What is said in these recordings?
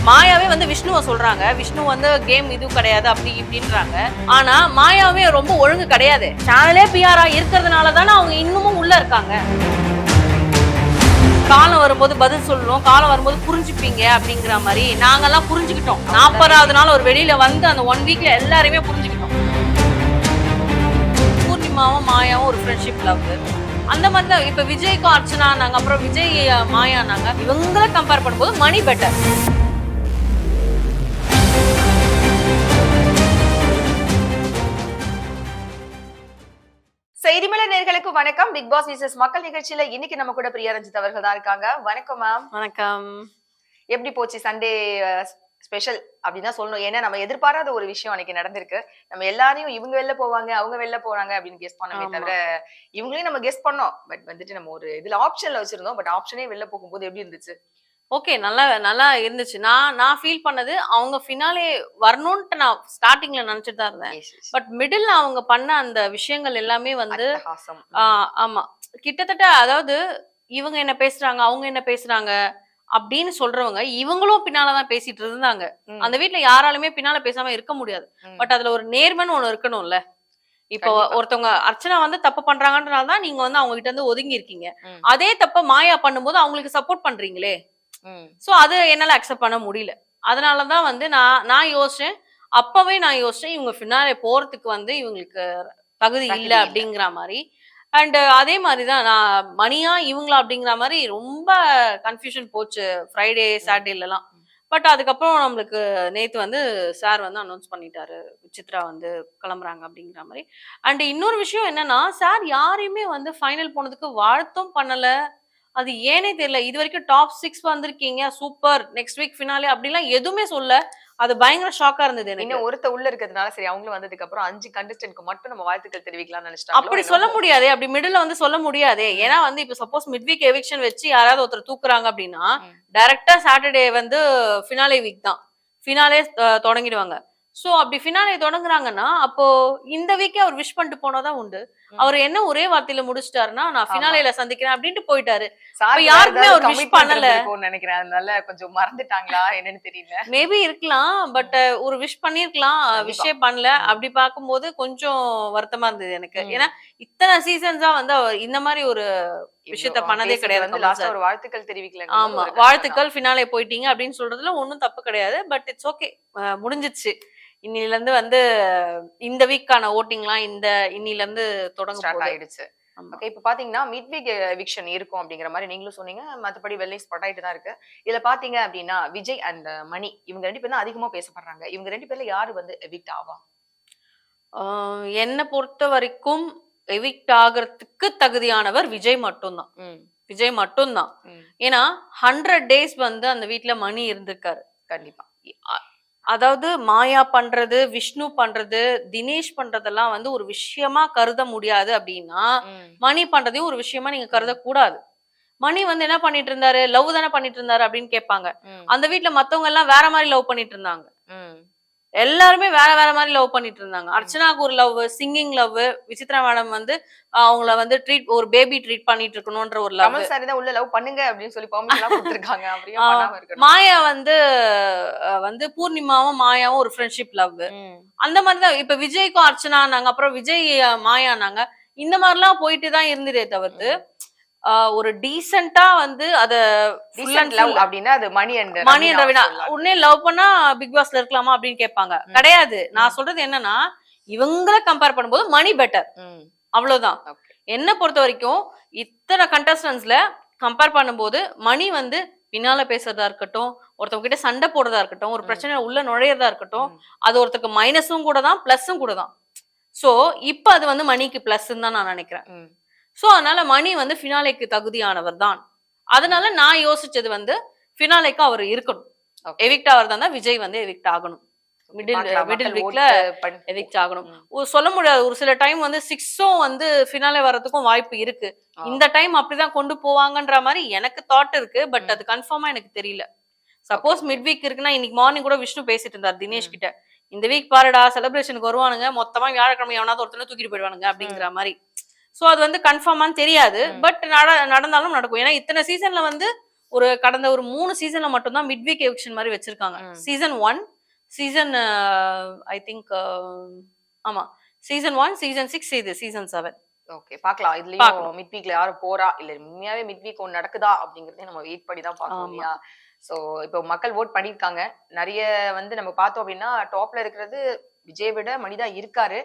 மாயாவே வந்து விஷ்ணுவை சொல்றாங்க, விஷ்ணு வந்து கேம் இது கிடையாது அப்படி இப்படின்றாங்க. ஆனா மாயாவே ரொம்ப ஒழுங்கு கிடையாது. சேனலே பிஆரா இருக்கிறதுனால தானே அவங்க இன்னமும் உள்ள இருக்காங்க. காலம் வரும்போது பதில் சொல்லணும், காலம் வரும்போது புரிஞ்சுப்பீங்க அப்படிங்கிற மாதிரி நாங்கெல்லாம் புரிஞ்சுக்கிட்டோம். 40வது நாள் ஒரு வெளியில வந்து அந்த 1 வீக்ல எல்லாருமே புரிஞ்சுக்கிட்டோம். பூர்ணிமாவும் மாயாவும் ஒரு ஃப்ரெண்ட்ஷிப் லவ். அந்த மாதிரி தான் இப்ப விஜய்க்கும் அர்ச்சனானாங்க, அப்புறம் விஜய் மாயானாங்க. இவங்களை கம்பேர் பண்ணும்போது மணி பெட்டர். செய்திமலர் நேயர்களுக்கு வணக்கம். பிக் பாஸ் விசஸ் மக்கள் நிகழ்ச்சியில இன்னைக்கு நம்ம கூட பிரியா ரஞ்சித் அவர்கள் தான் இருக்காங்க. வணக்கம் மேம். வணக்கம். எப்படி போச்சு சண்டே ஸ்பெஷல் அப்படின்னு தான் சொல்லணும். ஏன்னா நம்ம எதிர்பாராத ஒரு விஷயம் அன்னைக்கு நடந்திருக்கு. நம்ம எல்லாரையும் இவங்க வெளில போவாங்க, அவங்க வெளில போறாங்க அப்படின்னு கெஸ் பண்ணவே தவிர இவங்களையும் நம்ம கெஸ் பண்ணோம். பட் வந்துட்டு நம்ம ஒரு இதுல ஆப்ஷன்ல வச்சிருந்தோம். பட் ஆப்ஷனே வெளில போகும்போது எப்படி இருந்துச்சு? ஓகே, நல்லா இருந்துச்சு. நான் ஃபீல் பண்ணது அவங்க ஃபினாலே வரணும்னு நான் ஸ்டார்டிங்ல நினைச்சிட்டு தான் இருந்தேன். பட் மிடில் அவங்க பண்ண அந்த விஷயங்கள் எல்லாமே வந்து ஆமா கிட்டத்தட்ட, அதாவது இவங்க என்ன பேசுறாங்க, அவங்க என்ன பேசுறாங்க அப்படின்னு சொல்றவங்க இவங்களும் பின்னாலதான் பேசிட்டு இருந்தாங்க. அந்த வீட்டுல யாராலுமே பின்னால பேசாம இருக்க முடியாது. பட் அதுல ஒரு நேர்மைன்னு ஒண்ணு இருக்கணும்ல. இப்போ ஒருத்தவங்க அர்ச்சனா வந்து தப்பு பண்றாங்கன்றனாலதான் நீங்க வந்து அவங்க கிட்ட இருந்து ஒதுங்கி இருக்கீங்க. அதே தப்ப மாயா பண்ணும்போது அவங்களுக்கு சப்போர்ட் பண்றீங்களே. சோ அது என்னால அக்செப்ட் பண்ண முடியல. அதனாலதான் வந்து நான் யோசிச்சேன். அப்பவே நான் யோசிச்சேன் இவங்க ஃபினாலே போறதுக்கு வந்து இவங்களுக்கு தகுதி இல்ல அப்படிங்கிற மாதிரி. அண்ட் அதே மாதிரிதான் நான் மணியா இவங்களா அப்படிங்கிற மாதிரி ரொம்ப கன்ஃபியூஷன் போச்சு ஃப்ரைடே சாட்டர்டேல எல்லாம். பட் அதுக்கப்புறம் நம்மளுக்கு நேத்து வந்து சார் வந்து அனௌன்ஸ் பண்ணிட்டாரு சித்ரா வந்து கிளம்புறாங்க அப்படிங்கிற மாதிரி. அண்ட் இன்னொரு விஷயம் என்னன்னா, சார் யாரையுமே வந்து ஃபைனல் போனதுக்கு வாழ்த்தும் பண்ணல. அது ஏனே தெரியல. இது வரைக்கும் டாப் 6 வந்திருக்கீங்க, சூப்பர், நெக்ஸ்ட் வீக் ஃபினாலே அப்படிலாம் எதுவுமே சொல்ல. அது பயங்கர ஷாக்கா இருந்தது எனக்கு. இன்னும் ஒருத்த உள்ள இருக்கிறதுனால சரி அவங்களும் வந்ததுக்கு அப்புறம் 5 கண்டஸ்டன்ட்க்கு மட்டும் நம்ம வாழ்த்துக்கள் தெரிவிக்கலாம்னு நினைச்சிட்டாங்க. அப்படி சொல்ல முடியாதே, அப்படி மிடில்ல வந்து சொல்ல முடியாதே. ஏன்னா வந்து இப்ப சப்போஸ் மிட் வீக் எவிக்ஷன் வச்சு யாராவது ஒருத்தர் தூக்குறாங்க அப்படின்னா டைரக்டா சாட்டர்டே வந்து ஃபினாலே வீக் தான். ஃபினாலே தொடங்கிடுவாங்க. சோ அப்படி ஃபினாலே தொடங்குறாங்கன்னா அப்போ இந்த வீக்கே அவர் விஷ் பண்ணிட்டு போனதான் உண்டு. அவர் என்ன ஒரே வார்த்தையில முடிச்சிட்டாருன்னா நான் ஃபினாலேல சந்திக்கிறேன் அப்படின்ட்டு போயிட்டாரு. யாருக்குமே அவர் விஷ் பண்ணல நினைக்கிறேன். அதனால கொஞ்சம் மறந்துட்டாங்களா என்னன்னு தெரியல. மேபி இருக்கலாம். பட் ஒரு விஷ் பண்ணிருக்கலாம், விஷே பண்ணல. அப்படி பார்க்கும்போது கொஞ்சம் வருத்தமா இருந்தது எனக்கு. ஏன்னா இத்தனை சீசன்ஸா வந்து அவர் இந்த மாதிரி ஒரு விஷயத்த பண்ணதே கிடையாது. லாஸ்டா ஒரு வாழ்த்துக்கள் தெரிவிக்கல. ஆமா, வாழ்த்துக்கள் ஃபினாலே போயிட்டீங்க அப்படின்னு சொல்றதுல ஒன்னும் தப்பு கிடையாது. பட் இட்ஸ் ஓகே, முடிஞ்சிச்சு. இன்னில இருந்து வந்து இந்த வீக்கான ஓட்டிங்லாம் இன்னில இருந்து தொடங்க ஆயிடுச்சு. ஓகே, இப்ப பாத்தீங்கன்னா மிட் வீக் எவிக்ஷன் இருக்கும் அப்படிங்கிற மாதிரி நீங்களும் சொன்னீங்க. மத்தபடி வெள்ளை ஸ்பாட் ஆயிட்டு தான் இருக்கு. இதுல பாத்தீங்க அப்படின்னா விஜய் அண்ட் மணி இவங்க 2 பேரும் அதிகமா பேசப்படுறாங்க. இவங்க 2 பேர்ல யாரு வந்து எவிக்ட் ஆவா? என்ன பொறுத்த வரைக்கும் எவிக்ட் ஆகிறதுக்கு தகுதியானவர் விஜய் மட்டும்தான். விஜய் மட்டும்தான். ஏன்னா 100 டேஸ் வந்து அந்த வீட்டுல மணி இருந்திருக்காரு. கண்டிப்பா. அதாவது மாயா பண்றது, விஷ்ணு பண்றது, தினேஷ் பண்றதெல்லாம் வந்து ஒரு விஷயமா கருத முடியாது அப்படின்னா மணி பண்றதையும் ஒரு விஷயமா நீங்க கருதக்கூடாது. மணி வந்து என்ன பண்ணிட்டு இருந்தாரு, லவ் தானே பண்ணிட்டு இருந்தாரு அப்படின்னு கேட்பாங்க. அந்த வீட்டுல மத்தவங்க எல்லாம் வேற மாதிரி லவ் பண்ணிட்டு இருந்தாங்க. எல்லாருமே வேற வேற மாதிரி லவ் பண்ணிட்டு இருந்தாங்க. அர்ச்சனாக்கு ஒரு love, singing love, Vichitra madam வந்து அவங்கள வந்து ட்ரீட், ஒரு பேபி ட்ரீட் பண்ணிட்டு இருக்கணும்ன்ற ஒரு லவ். கமல் சார் தான் உள்ள லவ் பண்ணுங்க அப்படின்னு சொல்லி பெர்மிஷன் கொடுத்திருக்காங்க. அப்படியே பண்ணாம இருக்கணும். மாயா வந்து பூர்ணிமாவும் மாயாவும் ஒரு ஃப்ரெண்ட்ஷிப் லவ். அந்த மாதிரிதான் இப்ப விஜய்க்கும் அர்ச்சனானாங்க, அப்புறம் விஜய் மாயானாங்க. இந்த மாதிரிலாம் போயிட்டு தான் இருந்ததே தவிர்த்து ஒரு டீசென்ட்டா வந்து அத லவ் அப்படின்னா அது மணி அண்ட் ரவினா உடனே லவ் பண்ணா பிக் பாஸ்ல இருக்கலாமா அப்படின்னு கேட்பாங்க. கிடையாது. நான் சொல்றது என்னன்னா இவங்களை கம்பேர் பண்ணும்போது மணி பெட்டர், அவ்வளவுதான். என்ன பொறுத்த வரைக்கும் இத்தனை கண்டஸ்டன்ஸ்ல கம்பேர் பண்ணும்போது மணி வந்து பின்னால பேசுறதா இருக்கட்டும், ஒருத்தவங்க கிட்ட சண்டை போடுறதா இருக்கட்டும், ஒரு பிரச்சனை உள்ள நுழையறதா இருக்கட்டும், அது ஒருத்தருக்கு மைனஸும் கூட தான் பிளஸும் கூட தான். சோ இப்ப அது வந்து மணிக்கு பிளஸ் தான் நான் நினைக்கிறேன். சோ அதனால மணி வந்து ஃபினாலேக்கு தகுதியானவர் தான். அதனால நான் யோசிச்சது வந்து ஃபினாலேக்கு அவர் இருக்கணும். எவிக்ட் ஆவர் தான் விஜய் வந்து எவிக்ட் ஆகணும். மிடில் வீக்ல எவிக்ட் ஆகணும். சொல்ல முடியாது, ஒரு சில டைம் வந்து 6ம் வந்து ஃபினாலே வரதுக்கும் வாய்ப்பு இருக்கு. இந்த டைம் அப்படிதான் கொண்டு போவாங்கன்ற மாதிரி எனக்கு தாட் இருக்கு. பட் அது கன்ஃபார்மா எனக்கு தெரியல. சப்போஸ் மிட் வீக் இருக்குன்னா இன்னைக்கு மார்னிங் கூட விஷ்ணு பேசிட்டு இருந்தார் தினேஷ் கிட்ட. இந்த வீக் பாருடா செலிப்ரேஷனுக்கு வருவானுங்க, மொத்தமா வியாழக்கிழமை எவனாவது ஒருத்தனை தூக்கிட்டு போயிடுவானுங்க அப்படிங்கிற மாதிரி. சோ அது வந்து கன்ஃபார்மான்னு தெரியாது. பட் நடந்தாலும் நடக்கும். ஏன்னா இத்தனை சீசன்ல வந்து ஒரு கடந்த ஒரு 3 சீசன்ல மட்டும் தான் மிட் வீக் எவிக்ஷன் மாதிரி வச்சிருக்காங்க. சீசன் 1, சீசன் ஐ திங்க் ஆமா சீசன் 1, சீசன் 6, இது சீசன் 7. ஓகே, பார்க்கலாம். இதுலயும் மிட் வீக்ல யாரு போறா இல்ல உண்மையாவே மிட் வீக் ஒன்னு நடக்குதா அப்படிங்கறதே நம்ம வெயிட் பண்ணி தான் பார்க்கணும் இல்லையா? சோ இப்போ மக்கள் ஓட் பண்ணிருக்காங்க. நிறைய வந்து நம்ம பார்த்தோம் அப்படின்னா டாப்ல இருக்கிறது விஜய் விட மணிதா இருக்காரு.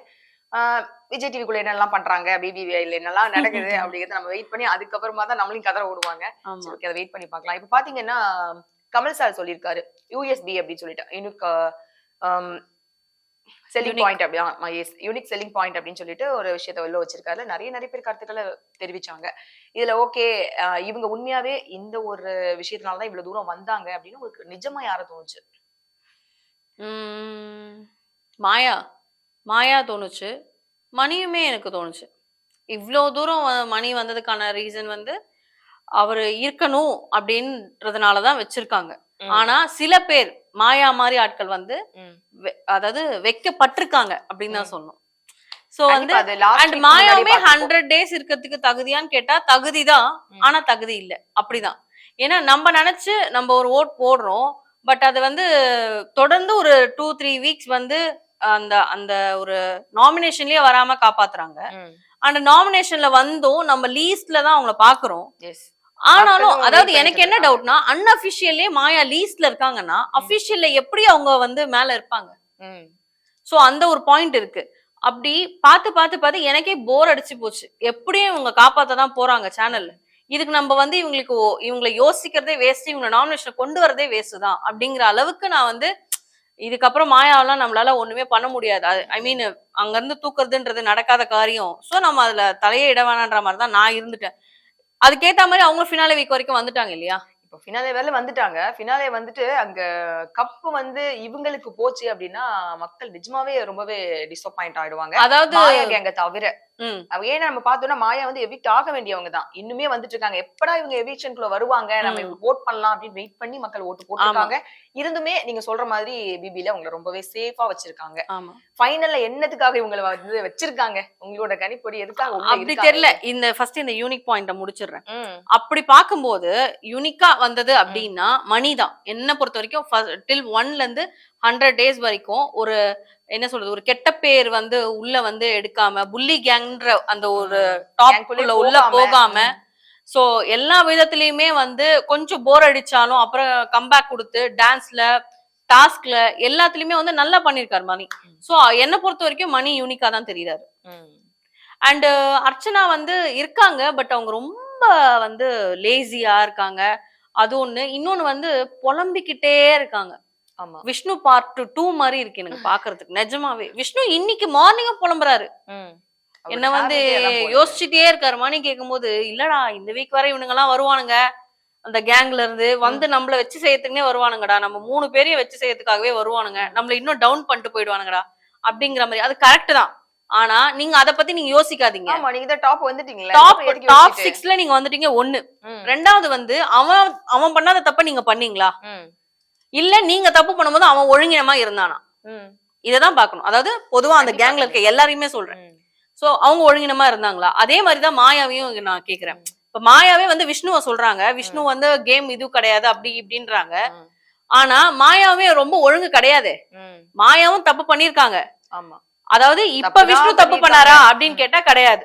விஜய் டிவிக்குள்ள என்னெல்லாம் பண்றாங்க, பிபிவிஐல என்னெல்லாம் நடக்குது அப்படிங்கறத நம்ம வெயிட் பண்ணி அதுக்கப்புறமா தான் நம்மளையும் கதற ஓடுவாங்க. ஓகே, அதை வெயிட் பண்ணி பார்க்கலாம். இப்போ பாத்தீங்கன்னா கமல் சார் சொல்லியிருக்காரு யூஎஸ்பி அப்படின்னு சொல்லிட்டு யூனிக் செல்லிங் பாயிண்ட் அப்படி யூனிக் செல்லிங் பாயிண்ட் அப்படின்னு சொல்லிட்டு ஒரு விஷயத்த உள்ள வச்சிருக்காரு. நிறைய பேர் கருத்துக்களை தெரிவிச்சாங்க. இதுல ஓகே இவங்க உண்மையாவே இந்த ஒரு விஷயத்தினாலதான் இவ்வளவு தூரம் வந்தாங்க அப்படின்னு உங்களுக்கு நிஜமா யார தோணுச்சு? மாயா தோணுச்சு. மணியுமே எனக்கு தோணுச்சு. இவ்வளோ தூரம் மணி வந்ததுக்கான ரீசன் வந்து அவரு இருக்கணும் அப்படின்றதுனாலதான் வச்சிருக்காங்க. ஆனா சில பேர் மாயா மாதிரி ஆட்கள் வந்து அதாவது வைக்கப்பட்டிருக்காங்க அப்படின்னு தான் சொல்லணும். சோ வந்து அண்ட் மாயாவே 100 days இருக்கிறதுக்கு தகுதியான்னு கேட்டா தகுதிதான், ஆனா தகுதி இல்ல. அப்படிதான். ஏன்னா நம்ம நினைச்சு நம்ம ஒரு ஓட் போடுறோம், பட் அது வந்து தொடர்ந்து ஒரு 2-3 weeks வந்து அந்த அந்த ஒரு நாமினேஷன்லயே வராம காப்பாத்துறாங்க. அந்த நாமினேஷன்ல வந்தும் நம்ம லீஸ்ட்ல தான் அவங்கள பாக்குறோம். ஆனாலும் அதாவது எனக்கு என்ன டவுட்னா அன்அபிஷியல்லே மாயா லீஸ்ட்ல இருக்காங்கன்னா அபிஷியல்ல எப்படி அவங்க வந்து மேல இருப்பாங்க? சோ அந்த ஒரு பாயிண்ட் இருக்கு. அப்படி பார்த்து எனக்கே போர் அடிச்சு போச்சு. எப்படியும் இவங்க காப்பாத்ததான் போறாங்க சேனல்ல. இதுக்கு நம்ம வந்து இவங்களை யோசிக்கிறதே வேஸ்ட், இவங்க நாமினேஷன் கொண்டு வரதே வேஸ்ட் தான் அப்படிங்கிற அளவுக்கு நான் வந்து இதுக்கப்புறம் மாயாவெல்லாம் நம்மளால ஒண்ணுமே பண்ண முடியாது. ஐ மீன் அங்க இருந்து தூக்குறதுன்றது நடக்காத காரியம். சோ நம்ம அதுல தலையே இட வேணான்ற மாதிரிதான் நான் இருந்துட்டேன். அதுக்கேத்த மாதிரி அவங்க ஃபினாலே வீக் வரைக்கும் வந்துட்டாங்க இல்லையா? இப்போ ஃபினாலே வேலை வந்துட்டாங்க. ஃபினாலே வந்துட்டு அங்க கப்பு வந்து இவங்களுக்கு போச்சு அப்படின்னா மக்கள் நிஜமாவே ரொம்பவே டிசப்பாயிண்ட் ஆயிடுவாங்க. அதாவது மாயா கேங்க தவிர ஏன்னா நம்ம பார்த்தோம்னா மாயா வந்து எவிக்ட் ஆக வேண்டியவங்க தான் இன்னுமே வந்துட்டு இருக்காங்க. எப்படா இவங்க எவிக்ஷனுக்குள்ள வருவாங்க, நம்ம ஓட் பண்ணலாம் அப்படின்னு வெயிட் பண்ணி மக்கள் ஓட்டு போட்டிருக்காங்க. இருந்துமே நீங்க சொல்ற மாதிரி பிபில அவங்களை ரொம்பவே சேஃபா வச்சிருக்காங்க. ஃபைனல்ல என்னத்துக்காக இவங்களை வந்து வச்சிருக்காங்க? உங்களோட கணிப்பொடி எதுக்காக அப்படி தெரியல. இந்த ஃபர்ஸ்ட் இந்த யூனிக் பாயிண்ட முடிச்சிடுறேன். அப்படி பார்க்கும்போது யூனிக்கா வந்தது அப்படின்னா மணிதான். என்ன பொறுத்த வரைக்கும் டில் 1ல இருந்து 100 days வரைக்கும் ஒரு என்ன சொல்றது, ஒரு கெட்ட பேர் வந்து உள்ள வந்து எடுக்காம புல்லி கேங்ன்ற அந்த ஒரு டாப்குள்ள உள்ள போகாம, சோ எல்லா விதத்திலயுமே வந்து கொஞ்சம் போர் அடிச்சாலும் அப்புறம் கம்பேக் கொடுத்து டான்ஸ்ல டாஸ்க்ல எல்லாத்துலயுமே வந்து நல்லா பண்ணிருக்காரு மணி. சோ என்ன பொறுத்த வரைக்கும் மணி யூனிக்கா தான் தெரியுறாரு. அண்ட் அர்ச்சனா வந்து இருக்காங்க, பட் அவங்க ரொம்ப வந்து லேசியா இருக்காங்க. அது ஒண்ணு. இன்னொன்னு வந்து புலம்பிக்கிட்டே இருக்காங்க. விஷ்ணு பார்ட் 2 மாதிரி இருக்கு எனக்கு பாக்குறதுக்கு. நிஜமாவே விஷ்ணு இன்னைக்கு மார்னிங் புலம்புறாரு. என்ன வந்து யோசிச்சுட்டே இருக்காரு. மணி கேட்கும் போது இல்லடா இந்த வீக் வரை இவனுங்க எல்லாம் வருவானுங்க அந்த கேங்ல இருந்து வந்து நம்மள வச்சு செய்யறதுக்குனே வருவானுங்கடா, நம்ம 3 பேரையும் வச்சு செய்யறதுக்காகவே வருவானுங்க, நம்மள இன்னும் டவுன் பண்ணிட்டு போயிடுவானுங்கடா அப்படிங்கிற மாதிரி. அது கரெக்ட் தான். ஆனா நீங்க அத பத்தி நீங்க யோசிக்காதீங்க. ஆமா, நீங்க தான் டாப் வந்துட்டீங்களா? டாப் 6ல நீங்க வந்துட்டீங்க. ஒண்ணு. ரெண்டாவது வந்து அவன் பண்ணாத தப்ப நீங்க பண்ணீங்களா? இல்ல நீங்க தப்பு பண்ணும்போது அவன் ஒழுங்கினமா இருந்தானா? இததான் பாக்கணும். அதாவது பொதுவா அந்த கேங்ல இருக்க எல்லாரையுமே சொல்றேன். சோ அவங்க ஒழுங்கினமா இருந்தாங்களா? அதே மாதிரிதான் மாயாவையும் நான் கேக்குறேன். இப்ப மாயாவே வந்து விஷ்ணுவ சொல்றாங்க, விஷ்ணு வந்து கேம் இது கிடையாது அப்படி இப்படின்றாங்க. ஆனா மாயாவே ரொம்ப ஒழுங்கு கிடையாது. மாயாவும் தப்பு பண்ணிருக்காங்க. அதாவது இப்ப விஷ்ணு தப்பு பண்ணாரா அப்படின்னு கேட்டா கிடையாது.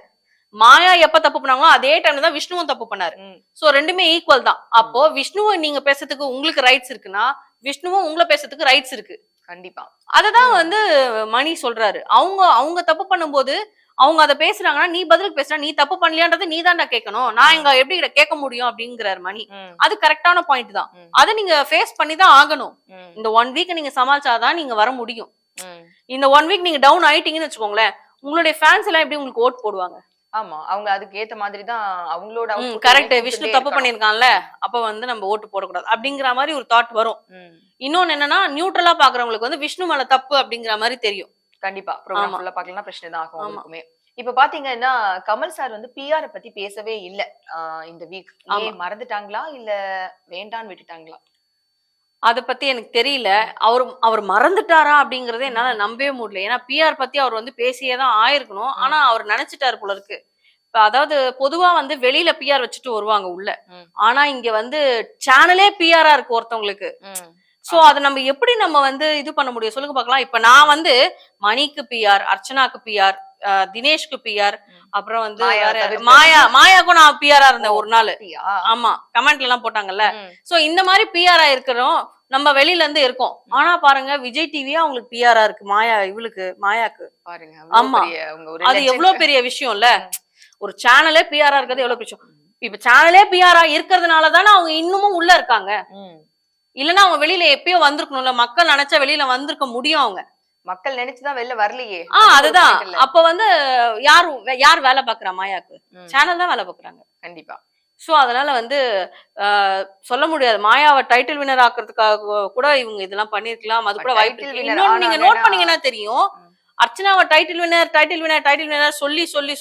மாயா எப்ப தப்பு பண்ணாங்களோ அதே டைம்ல தான் விஷ்ணுவும் தப்பு பண்ணாரு. சோ ரெண்டுமே ஈக்குவல் தான். அப்போ விஷ்ணுவை நீங்க பேசுறதுக்கு உங்களுக்கு ரைட்ஸ் இருக்குன்னா விஷ்ணுவும் உங்களை பேசுறதுக்கு ரைட்ஸ் இருக்கு. கண்டிப்பா. அததான் வந்து மணி சொல்றாரு. அவங்க தப்பு பண்ணும்போது அவங்க அதை பேசுறாங்கன்னா நீ பதிலுக்கு பேசுற, நீ தப்பு பண்ணலையான்றது நீ தான்டா கேட்கணும், நான் இங்க எப்படி கேட்க முடியும் அப்படிங்கிறாரு மணி. அது கரெக்டான பாயிண்ட் தான். அதை நீங்க ஃபேஸ் பண்ணி தான் ஆகணும். இந்த 1 வீக் நீங்க சமாளிச்சாதான் நீங்க வர முடியும். இந்த 1 வீக் நீங்க டவுன் ஆயிட்டீங்கன்னு வச்சுக்கோங்களேன், உங்களுடைய ஃபேன்ஸ் எல்லாம் எப்படி உங்களுக்கு ஓட் போடுவாங்க? ஆமா, அவங்க அதுக்கு ஏத்த மாதிரி தான் அவங்களோட கரெக்ட். விஷ்ணு தப்பு பண்ணிருக்கான்ல, அப்ப வந்து நம்ம ஓட்டு போடக்கூடாது அப்படிங்கிற மாதிரி ஒரு தாட் வரும். இன்னொன்னு என்னன்னா நியூட்ரலா பாக்குறவங்களுக்கு வந்து விஷ்ணு மேல தப்பு அப்படிங்கிற மாதிரி தெரியும். கண்டிப்பா ப்ரோகிராம் ஃபுல்லா பார்க்கலாம், பிரச்சனை தான் ஆகும் அவங்களுக்குமே. இப்ப பாத்தீங்கன்னா கமல் சார் வந்து பிஆர் பத்தி பேசவே இல்ல இந்த வீக். மறந்துட்டாங்களா இல்ல வேண்டான்னு விட்டுட்டாங்களா? அத பத்தி எனக்கு தெரியல. அவர் மறந்துட்டாரா அப்படிங்கறத என்னால நம்பவே முடியல. ஏன்னா பிஆர் பத்தி அவர் வந்து பேசியே தான் ஆயிருக்கணும். ஆனா அவர் நினைச்சிட்டாரு போல இருக்கு. அதாவது பொதுவா வந்து வெளியில பிஆர் வச்சுட்டு வருவாங்க உள்ள. ம். ஆனா இங்க வந்து சேனலே பிஆரா இருக்கு ஒருத்தவங்களுக்கு. சோ அத நம்ம எப்படி நம்ம வந்து இது பண்ண முடியும் சொல்லுங்க பார்க்கலாம். இப்ப நான் வந்து மணிக்கு பிஆர், அர்ச்சனாக்கு பிஆர், தினேஷ்க்கு பிஆர், அப்புறம் வந்து மாயாக்கும் நான் பிஆரா இருந்தேன் ஒரு நாள். ஆமா, கமெண்ட்ல எல்லாம் போட்டாங்கல்ல. சோ இந்த மாதிரி பிஆரா இருக்கிறோம், நம்ம வெளியில இருந்து இருக்கோம். ஆனா பாருங்க விஜய் டிவியா அவங்களுக்கு பிஆரா இருக்கு, மாயாக்கு பாருங்க. ஆமா, அது எவ்வளவு பெரிய விஷயம் இல்ல. ஒரு சேனலே பிஆரா இருக்கிறது எவ்வளவு விஷயம். இப்ப சேனலே பிஆரா இருக்கிறதுனால தானே அவங்க இன்னமும் உள்ள இருக்காங்க. இல்லன்னா அவங்க வெளியில எப்பயோ வந்திருக்கணும்ல. மக்கள் நினைச்சா வெளியில வந்திருக்க முடியும். அவங்க மக்கள் நினைச்சுதான் வெளில வரலையே. அதுதான். அப்ப வந்து யார் வேலை பாக்குறா? மாயாக்கு சேனல் தான் வேலை பாக்குறாங்க கண்டிப்பா. சோ அதனால வந்து சொல்ல முடியாது. மாயாவை டைட்டில் வினர் ஆக்குறதுக்காக கூட இவங்க இதெல்லாம் பண்ணிருக்கலாம். அது கூட வாய்ப்பு இருக்கு. இன்னொன்னு நீங்க நோட் பண்ணீங்கன்னா தெரியும், அர்ச்சனாவை டைட்டில் வினர்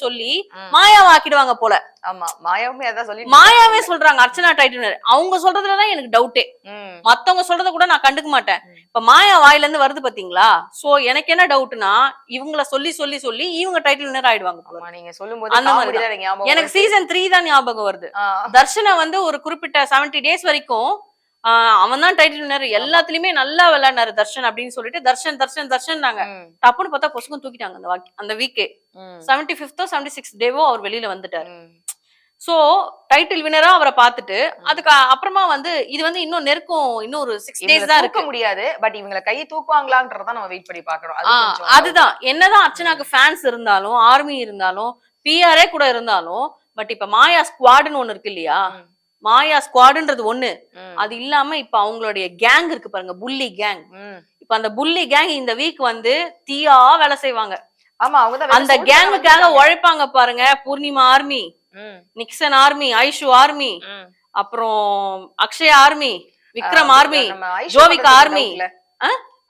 சொல்லி மாயாவை ஆக்கிடுவாங்க போல. ஆமா, மாயாவுமே அதான் சொல்லி மாயாவே சொல்றாங்க அர்ச்சனா டைட்டில் வினர். அவங்க சொல்றதுலதான் எனக்கு டவுட்டே. மத்தவங்க சொல்றத கூட நான் கண்டுக்க மாட்டேன். இப்ப மாயா வாயில இருந்து வருது பாத்தீங்களா? சோ எனக்கு என்ன டவுட்னா, இவங்கள சொல்லி இவங்க டைட்டில் வினர் ஆயிடுவாங்க. நீங்க சொல்லும்போது எனக்கு சீசன் 3 தான் ஞாபகம் வருது. தர்ஷனா வந்து ஒரு குறிப்பிட்ட 70 டேஸ் வரைக்கும் அவன் தான் டைட்டில் வினர், எல்லாத்துலயுமே நல்லா விளையாடுனாரு தர்ஷன் அப்படின்னு சொல்லிட்டு தர்ஷன் நாங்க டப்புன்னு பார்த்தா பொசுக்கும் தூக்கிட்டாங்க அந்த வீக்கே. 75th 76th டேவோ அவர் வெளியில வந்துட்டாரு. சோ டைட்டில் வினரா அவரை பார்த்துட்டு அதுக்கு அப்புறமா வந்து இது வந்து இன்னும் நெருக்கம், இன்னும் ஒரு 6 டேஸ் தான் இருக்க முடியாது. பட் இவங்களை கை தூக்குவாங்களான்றத நம்ம வெயிட் பண்ணி பார்க்கணும். அதுதான். என்னதான் அர்ச்சனாக்கு ஃபேன்ஸ் இருந்தாலும், ஆர்மி இருந்தாலும், பிஆர்ஏ கூட இருந்தாலும், பட் இப்ப மாயா ஸ்குவாட்னு ஒண்ணு இருக்கு இல்லையா? மாயா ஸ்குவாட்ன்றது ஒண்ணு. அது இல்லாம இப்ப அவங்களுடைய கேங் இருக்கு பாருங்க, புல்லி கேங். இப்ப அந்த புல்லி கேங் இந்த வீக் வந்து தீயா வேலை செய்வாங்க. ஆமா, அவங்க அந்த கேங்குக்காக உழைப்பாங்க பாருங்க. Poornima army, Nixon army, Aishu army, அப்புறம் Akshay army, Vikram army, Jovika army.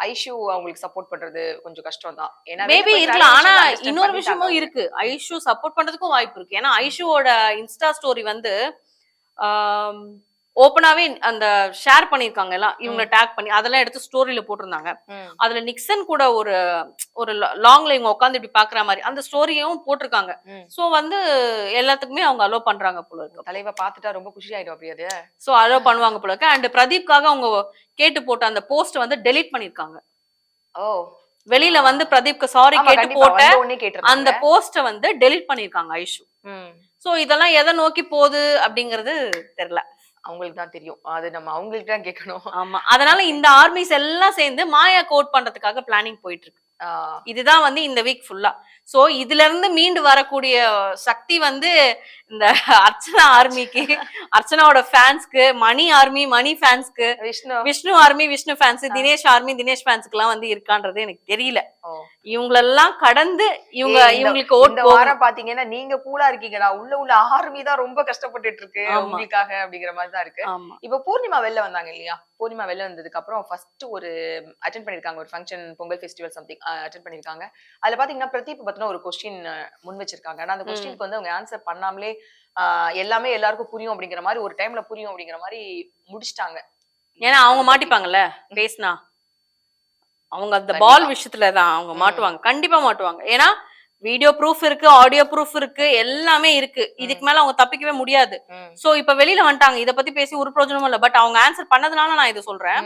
Aishu அவங்களுக்கு சப்போர்ட் பண்றது கொஞ்சம் கஷ்டம் தான். மேபி இருக்கலாம். ஆனா இன்னொரு விஷயமும் இருக்கு, ஐஷு சப்போர்ட் பண்றதுக்கும் வாய்ப்பு இருக்கு. ஏன்னா ஐஷுவோட இன்ஸ்டா ஸ்டோரி வந்து ஓப்பனாவே அந்த ஷேர் பண்ணிருக்காங்க எல்லாம், இவங்க டேக் பண்ணி அதெல்லாம் எடுத்து ஸ்டோரியில போட்டிருந்தாங்க. அதுல நிக்சன் கூட ஒரு லாங்ல இவங்க உட்காந்து இப்படி பாக்குற மாதிரி அந்த ஸ்டோரியும் போட்டிருக்காங்க. சோ வந்து எல்லாத்துக்குமே அவங்க அலோ பண்றாங்க போல இருக்கு. தலைவா பாத்துட்டா ரொம்ப குஷி ஆயிடும் அப்படி அது. சோ அலோ பண்ணுவாங்க போல இருக்கு. அண்ட் பிரதீப்காக அவங்க கேட்டு போட்ட அந்த போஸ்ட் வந்து டெலீட் பண்ணிருக்காங்க. வெளியில வந்து பிரதீப்க்கு சாரி கேட்டு போட்ட அந்த போஸ்ட வந்து டெலீட் பண்ணிருக்காங்க ஐஷு. சோ இதெல்லாம் எதை நோக்கி போகுது அப்படிங்கறது தெரியல, அவங்களுக்கு தான் தெரியும். அது நம்ம அவங்களுக்கு தான் கேட்கணும். ஆமா, அதனால இந்த ஆர்மிஸ் எல்லாம் சேர்ந்து மாயா கோட் பண்றதுக்காக பிளானிங் போயிட்டு இருக்கு. இதுதான் வந்து இந்த வீக் ஃபுல்லா. சோ இதுல இருந்து மீண்டு வரக்கூடிய சக்தி வந்து இந்த அர்ச்சனா ஆர்மிக்கு, அர்ச்சனாவோட ஃபேன்ஸ்க்கு, மணி ஆர்மி மணி ஃபேன்ஸ்க்கு, Vishnu army Vishnu fans, Dinesh army Dinesh ஃபேன்ஸ்க்கு எல்லாம் வந்து இருக்கான்றது எனக்கு தெரியல. இவங்களெல்லாம் கடந்து இவங்களுக்கு ஓட் வாரம் பாத்தீங்கன்னா நீங்க கூலா இருக்கீங்களா, உள்ள ஆர்மி தான் ரொம்ப கஷ்டப்பட்டுட்டு இருக்கு உங்களுக்காக அப்படிங்கிற மாதிரி தான் இருக்கு. இப்ப பூர்ணிமா வெளில வந்தாங்க இல்லையா? பூர்ணிமா வெளில வந்ததுக்கு அப்புறம் ஃபர்ஸ்ட் ஒரு அட்டென்ட் பண்ணிருக்காங்க, ஒரு function, Pongal festival something attend பண்ணிருக்காங்க. அதுல பாத்தீங்கன்னா பிரதீப் பத்தின ஒரு கொஸ்டின் முன் வச்சிருக்காங்க. ஆனா அந்த கொஸ்டினுக்கு வந்து அவங்க ஆன்சர் பண்ணாமலே எல்லாமே எல்லாருக்கும் புரியும் அப்படிங்கிற மாதிரி, ஒரு டைம்ல புரியும் அப்படிங்கிற மாதிரி முடிச்சிட்டாங்க. ஏன்னா அவங்க மாட்டிப்பாங்கல்ல பேசினா, அவங்க அந்த பால் விஷயத்துலதான் அவங்க மாட்டுவாங்க, கண்டிப்பா மாட்டுவாங்க. ஏன்னா வீடியோ ப்ரூஃப் இருக்கு, ஆடியோ ப்ரூஃப் இருக்கு, எல்லாமே இருக்கு. இதுக்கு மேல அவங்க தப்பிக்கவே முடியாது. சோ இப்ப வெளியில வந்துட்டாங்க, இத பத்தி பேசி ஒரு பிரயோஜனமும் இல்ல. பட் அவங்க ஆன்சர் பண்ணதுனால நான் இதை சொல்றேன்.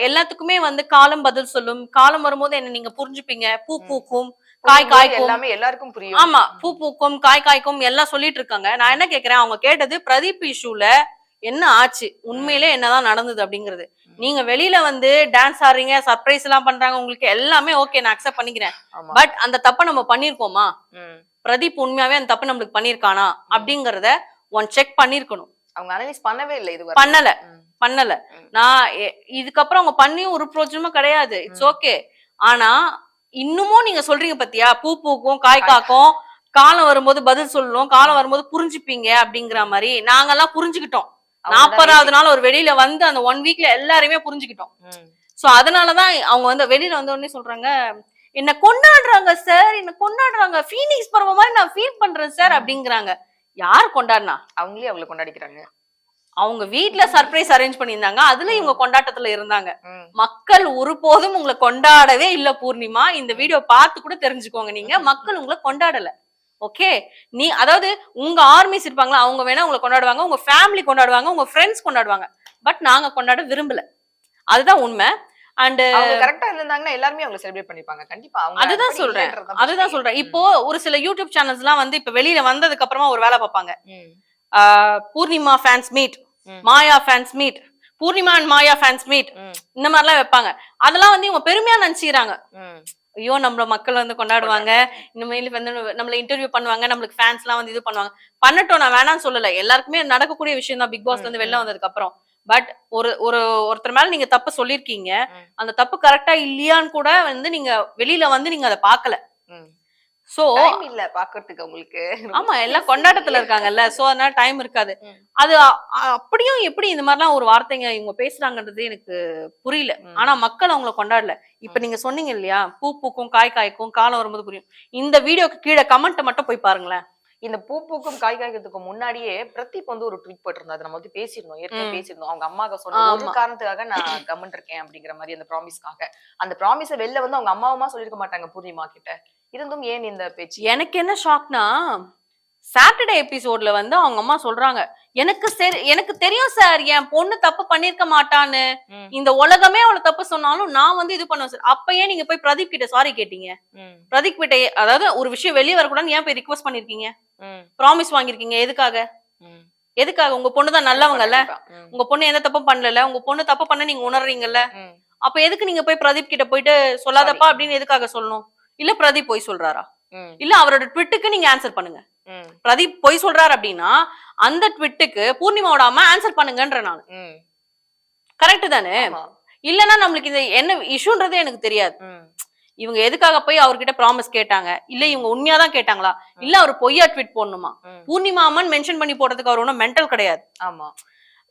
எல்லாத்துக்குமே வந்து காலம் பதில் சொல்லும். காலம் வரும்போது என்ன நீங்க புரிஞ்சுப்பீங்க. பூ பூக்கும், காய் காய்க்கும், எல்லாமே எல்லாருக்கும் புரியும். ஆமா, பூ பூக்கும் காய் காய்க்கும் எல்லாம் சொல்லிட்டு இருக்காங்க. நான் என்ன கேக்குறேன், அவங்க கேட்டது பிரதீப் இஷ்யூல என்ன ஆச்சு, உண்மையிலே என்னதான் நடந்தது அப்படிங்கிறது. நீங்க வெளியில வந்து டான்ஸ் ஆடுறீங்க, சர்ப்ரைஸ் எல்லாம் பண்றாங்க, உங்களுக்கு எல்லாமே ஓகே, நான் அக்செப்ட் பண்ணிக்கிறேன். பட் அந்த தப்ப நம்ம பண்ணிருக்கோமா? பிரதீப் உண்மையாவே அந்த தப்பு நம்மளுக்கு பண்ணிருக்கானா அப்படிங்கறத ஒன் செக் பண்ணிருக்கணும். அவங்க அனலைஸ் பண்ணவே இல்லை, இது பண்ணல. நான் இதுக்கப்புறம் அவங்க பண்ணியும் ஒரு பிரோஜனமும் கிடையாது. It's okay. ஆனா இன்னமும் நீங்க சொல்றீங்க பத்தியா, பூ பூக்கும் காய் காக்கும், காலம் வரும்போது பதில் சொல்லணும், காலம் வரும்போது புரிஞ்சுப்பீங்க அப்படிங்கிற மாதிரி நாங்கெல்லாம் புரிஞ்சுக்கிட்டோம். 40வது நாள் ஒரு வெளியில வந்து அந்த 1 வீக்ல எல்லாருமே புரிஞ்சுக்கிட்டோம். சோ அதனாலதான் அவங்க வந்து வெளியில வந்த உடனே சொல்றாங்க, என்ன கொண்டாடுறாங்க சார், என்ன கொண்டாடுறாங்க, ஃபீனிக்ஸ் பறவை மாதிரி நான் ஃபீல் பண்றேன் சார் அப்படிங்கிறாங்க. யார் கொண்டாடினா? அவங்களே அவங்களை கொண்டாடிக்கிறாங்க. அவங்க வீட்டுல சர்ப்ரைஸ் அரேஞ்ச் பண்ணியிருந்தாங்க, அதுல இவங்க கொண்டாட்டத்துல இருந்தாங்க. மக்கள் ஒருபோதும் உங்களை கொண்டாடவே இல்ல பூர்ணிமா. இந்த வீடியோ பார்த்து கூட தெரிஞ்சுக்கோங்க, நீங்க மக்கள் உங்களை கொண்டாடல. ஓகே, நீ அதாவது உங்க ஆர்மிஸ் இருப்பாங்களா, அவங்க வேணா உங்களை கொண்டாடுவாங்க, உங்க ஃபேமிலி கொண்டாடுவாங்க, உங்க ஃப்ரெண்ட்ஸ் கொண்டாடுவாங்க. பட் நாங்க கொண்டாட விரும்பல. அதுதான் உண்மை. அண்ட் அவங்க கரெக்டா இருந்தாங்கன்னா எல்லாருமே அவங்க செலிப்ரேட் பண்ணிப்பாங்க. கண்டிப்பா அவங்க அதுதான் சொல்றேன், அதுதான் சொல்றேன். இப்போ ஒரு சில யூடியூப் சேனல்ஸ் எல்லாம் வந்து இப்ப வெளியில வந்ததுக்கு அப்புறமா ஒரு வேலை பார்ப்பாங்க. Poornima fans meet, Maya fans meet, Poornima and Maya fans meet, இந்த மாதிரி எல்லாம் வைப்பாங்க. அதெல்லாம் வந்து இவங்க பெருமையா நினைச்சுக்கிறாங்க. ஐயோ நம்மள மக்கள் வந்து கொண்டாடுவாங்க, இனிமேல் வந்து நம்மள இன்டர்வியூ பண்ணுவாங்க, நம்மளுக்கு ஃபேன்ஸ் எல்லாம் வந்து இது பண்ணுவாங்க. பண்ணட்டும், நான் வேணாம்னு சொல்லல. எல்லாருக்குமே நடக்கக்கூடிய விஷயம் தான் பிக் பாஸ்ல இருந்து வெளில வந்ததுக்கு அப்புறம். பட் ஒருத்தர் மேல நீங்க தப்பு சொல்லிருக்கீங்க, அந்த தப்பு கரெக்டா இல்லையான்னு கூட வந்து நீங்க வெளியில வந்து நீங்க அதை பாக்கல. சோ டைம் இல்ல பாக்குறதுக்கு உங்களுக்கு. ஆமா, எல்லாம் கொண்டாட்டத்துல இருக்காங்கல்ல, சோ அதனால டைம் இருக்காது. அது அப்படியும் எப்படி இந்த மாதிரிலாம் ஒரு வார்த்தைங்க இவங்க பேசுறாங்கன்றது எனக்கு புரியல. ஆனா மக்கள் அவங்கள கொண்டாடல. இப்ப நீங்க சொன்னீங்க இல்லையா, பூ பூக்கும் காய் காய்க்கும் காலம் வரும்போது புரியும். இந்த வீடியோக்கு கீழே கமெண்ட் மட்டும் போய் பாருங்களேன். இந்த பூ பூக்கும் காய் காய்க்கிறதுக்கு முன்னாடியே பிரதீப் வந்து ஒரு ட்வீட் போட்டிருந்தாரு. நம்ம வந்து பேசியிருந்தோம், ஏற்கனவே பேசியிருந்தோம். அவங்க அம்மாவுக்கு சொன்ன ஒரு காரணத்துக்காக நான் கமெண்ட் இருக்கேன் அப்படிங்கிற மாதிரி, அந்த ப்ராமிஸ்க்காக. அந்த ப்ராமிஸை வெளில வந்து அவங்க அம்மாவுமா சொல்லிருக்க மாட்டாங்க பூர்ணிமா கிட்ட. இருந்தும் ஏன் இந்த பேச்சு? எனக்கு என்ன ஷாக்னா, சாட்டர்டே எபிசோட்ல வந்து அவங்க அம்மா சொல்றாங்க, எனக்கு தெரியும் சார் என் பொண்ணு தப்பு பண்ணிருக்க மாட்டான்னு, இந்த உலகமே அவளை தப்பு சொன்னாலும் நான் வந்து இது பண்ணுவேன் சார். அப்ப ஏன் நீங்க போய் பிரதீப் கிட்ட சாரி கேட்டீங்க? பிரதீப் கிட்ட அதாவது ஒரு விஷயம் வெளியே வரக்கூடாதுன்னு ஏன் போய் ரிக்வெஸ்ட் பண்ணிருக்கீங்க? ப்ராமிஸ் வாங்கிருக்கீங்க, எதுக்காக? எதுக்காக? உங்க பொண்ணு தான் நல்லவங்கல்ல, உங்க பொண்ணு எந்த தப்பும் பண்ணல, உங்க பொண்ணு தப்பு பண்ண நீங்க உணர்றீங்கல்ல, அப்ப எதுக்கு நீங்க போய் பிரதீப் கிட்ட போயிட்டு சொல்லாதப்பா அப்படின்னு எதுக்காக சொல்லணும்? இல்ல பிரதீப் போய் சொல்றாரா? இல்ல அவரோட ட்விட்டுக்கு நீங்க ஆன்சர் பண்ணுங்க. பிரதீப் போய் சொல்றாரு அப்படின்னா அந்த ட்விட்டுக்கு பூர்ணிமாவோட அம்மா ஆன்சர் பண்ணுங்கன்ற நான். கரெக்ட் தானே? இல்லன்னா நம்மளுக்கு இது என்ன இஷ்யூன்றது எனக்கு தெரியாது. இவங்க எதுக்காக போய் அவர்கிட்ட ப்ராமிஸ் கேட்டாங்க? இல்ல இவங்க உண்மையாதான் கேட்டாங்களா? இல்ல அவர் பொய்யா ட்வீட் போடணுமா? பூர்ணிமா அம்மன் மென்ஷன் பண்ணி போடுறதுக்கு அவர் ஒன்றும் மென்டல் கிடையாது. ஆமா,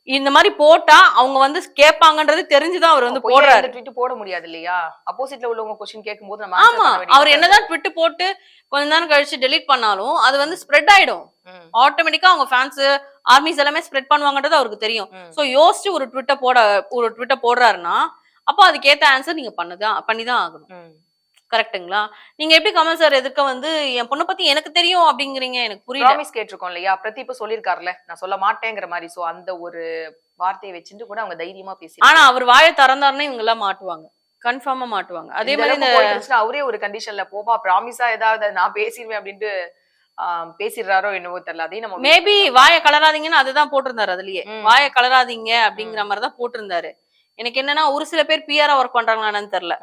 இந்த மாதிரி போட்டா அவங்க வந்து கேட்பாங்கன்றது தெரிஞ்சுதான் அவர் வந்து போடுறாரு. ட்வீட் போட முடியாது இல்லையா? அப்போசிட்ல உள்ளவங்க क्वेश्चन கேட்கும்போது நம்ம ஆமா, அவர் என்னதான் ட்வீட் போட்டு கொஞ்ச நேரம் கழிச்சு டெலீட் பண்ணாலும் அது வந்து ஸ்ப்ரெட் ஆயிடும். ஆட்டோமேட்டிக்கா அவங்க ஃபேன்ஸ் ஆர்மிஸ் எல்லாமே ஸ்ப்ரெட் பண்ணுவாங்கன்றது அவருக்கு தெரியும். சோ யோசிச்சு ஒரு ட்விட்டர் போடுறாருன்னா அப்போ அதுக்கேத்த ஆன்சர் நீங்க பண்ணிதான் ஆகணும். கரெக்ட்டுங்களா? நீங்க எப்படி கமல் சார் எதுக்க வந்து என் பொண்ணை பத்தி எனக்கு தெரியும் அப்படிங்கிறீங்க? எனக்கு புரியல. ப்ராமிஸ் கேட்டிருக்கோம் இல்லையா? பிரதீப் சொல்லிருக்காருல, நான் சொல்ல மாட்டேங்கிற மாதிரி. சோ அந்த ஒரு வார்த்தையை வச்சுட்டு கூட அவங்க தைரியமா பேசி. ஆனா அவர் வாயை திறந்தாருன்னா இவங்க எல்லாம் மாட்டுவாங்க, கன்ஃபார்மா மாட்டுவாங்க. அதே மாதிரி அவரே ஒரு கண்டிஷன்ல போப்பா ப்ராமிஸா ஏதாவது நான் பேசிடுவேன் அப்படின்ட்டு பேசிடுறாரோ என்னவோ தெரியல. அதையும் நம்ம மேபி வாயை கலராதீங்கன்னு அதுதான் போட்டிருந்தாரு. அதுலயே வாயை கலராதீங்க அப்படிங்கிற மாதிரிதான் போட்டிருந்தாரு. எனக்கு என்னன்னா ஒரு சில பேர் பிஆரா ஒர்க் பண்றாங்களான்னு தெரியல.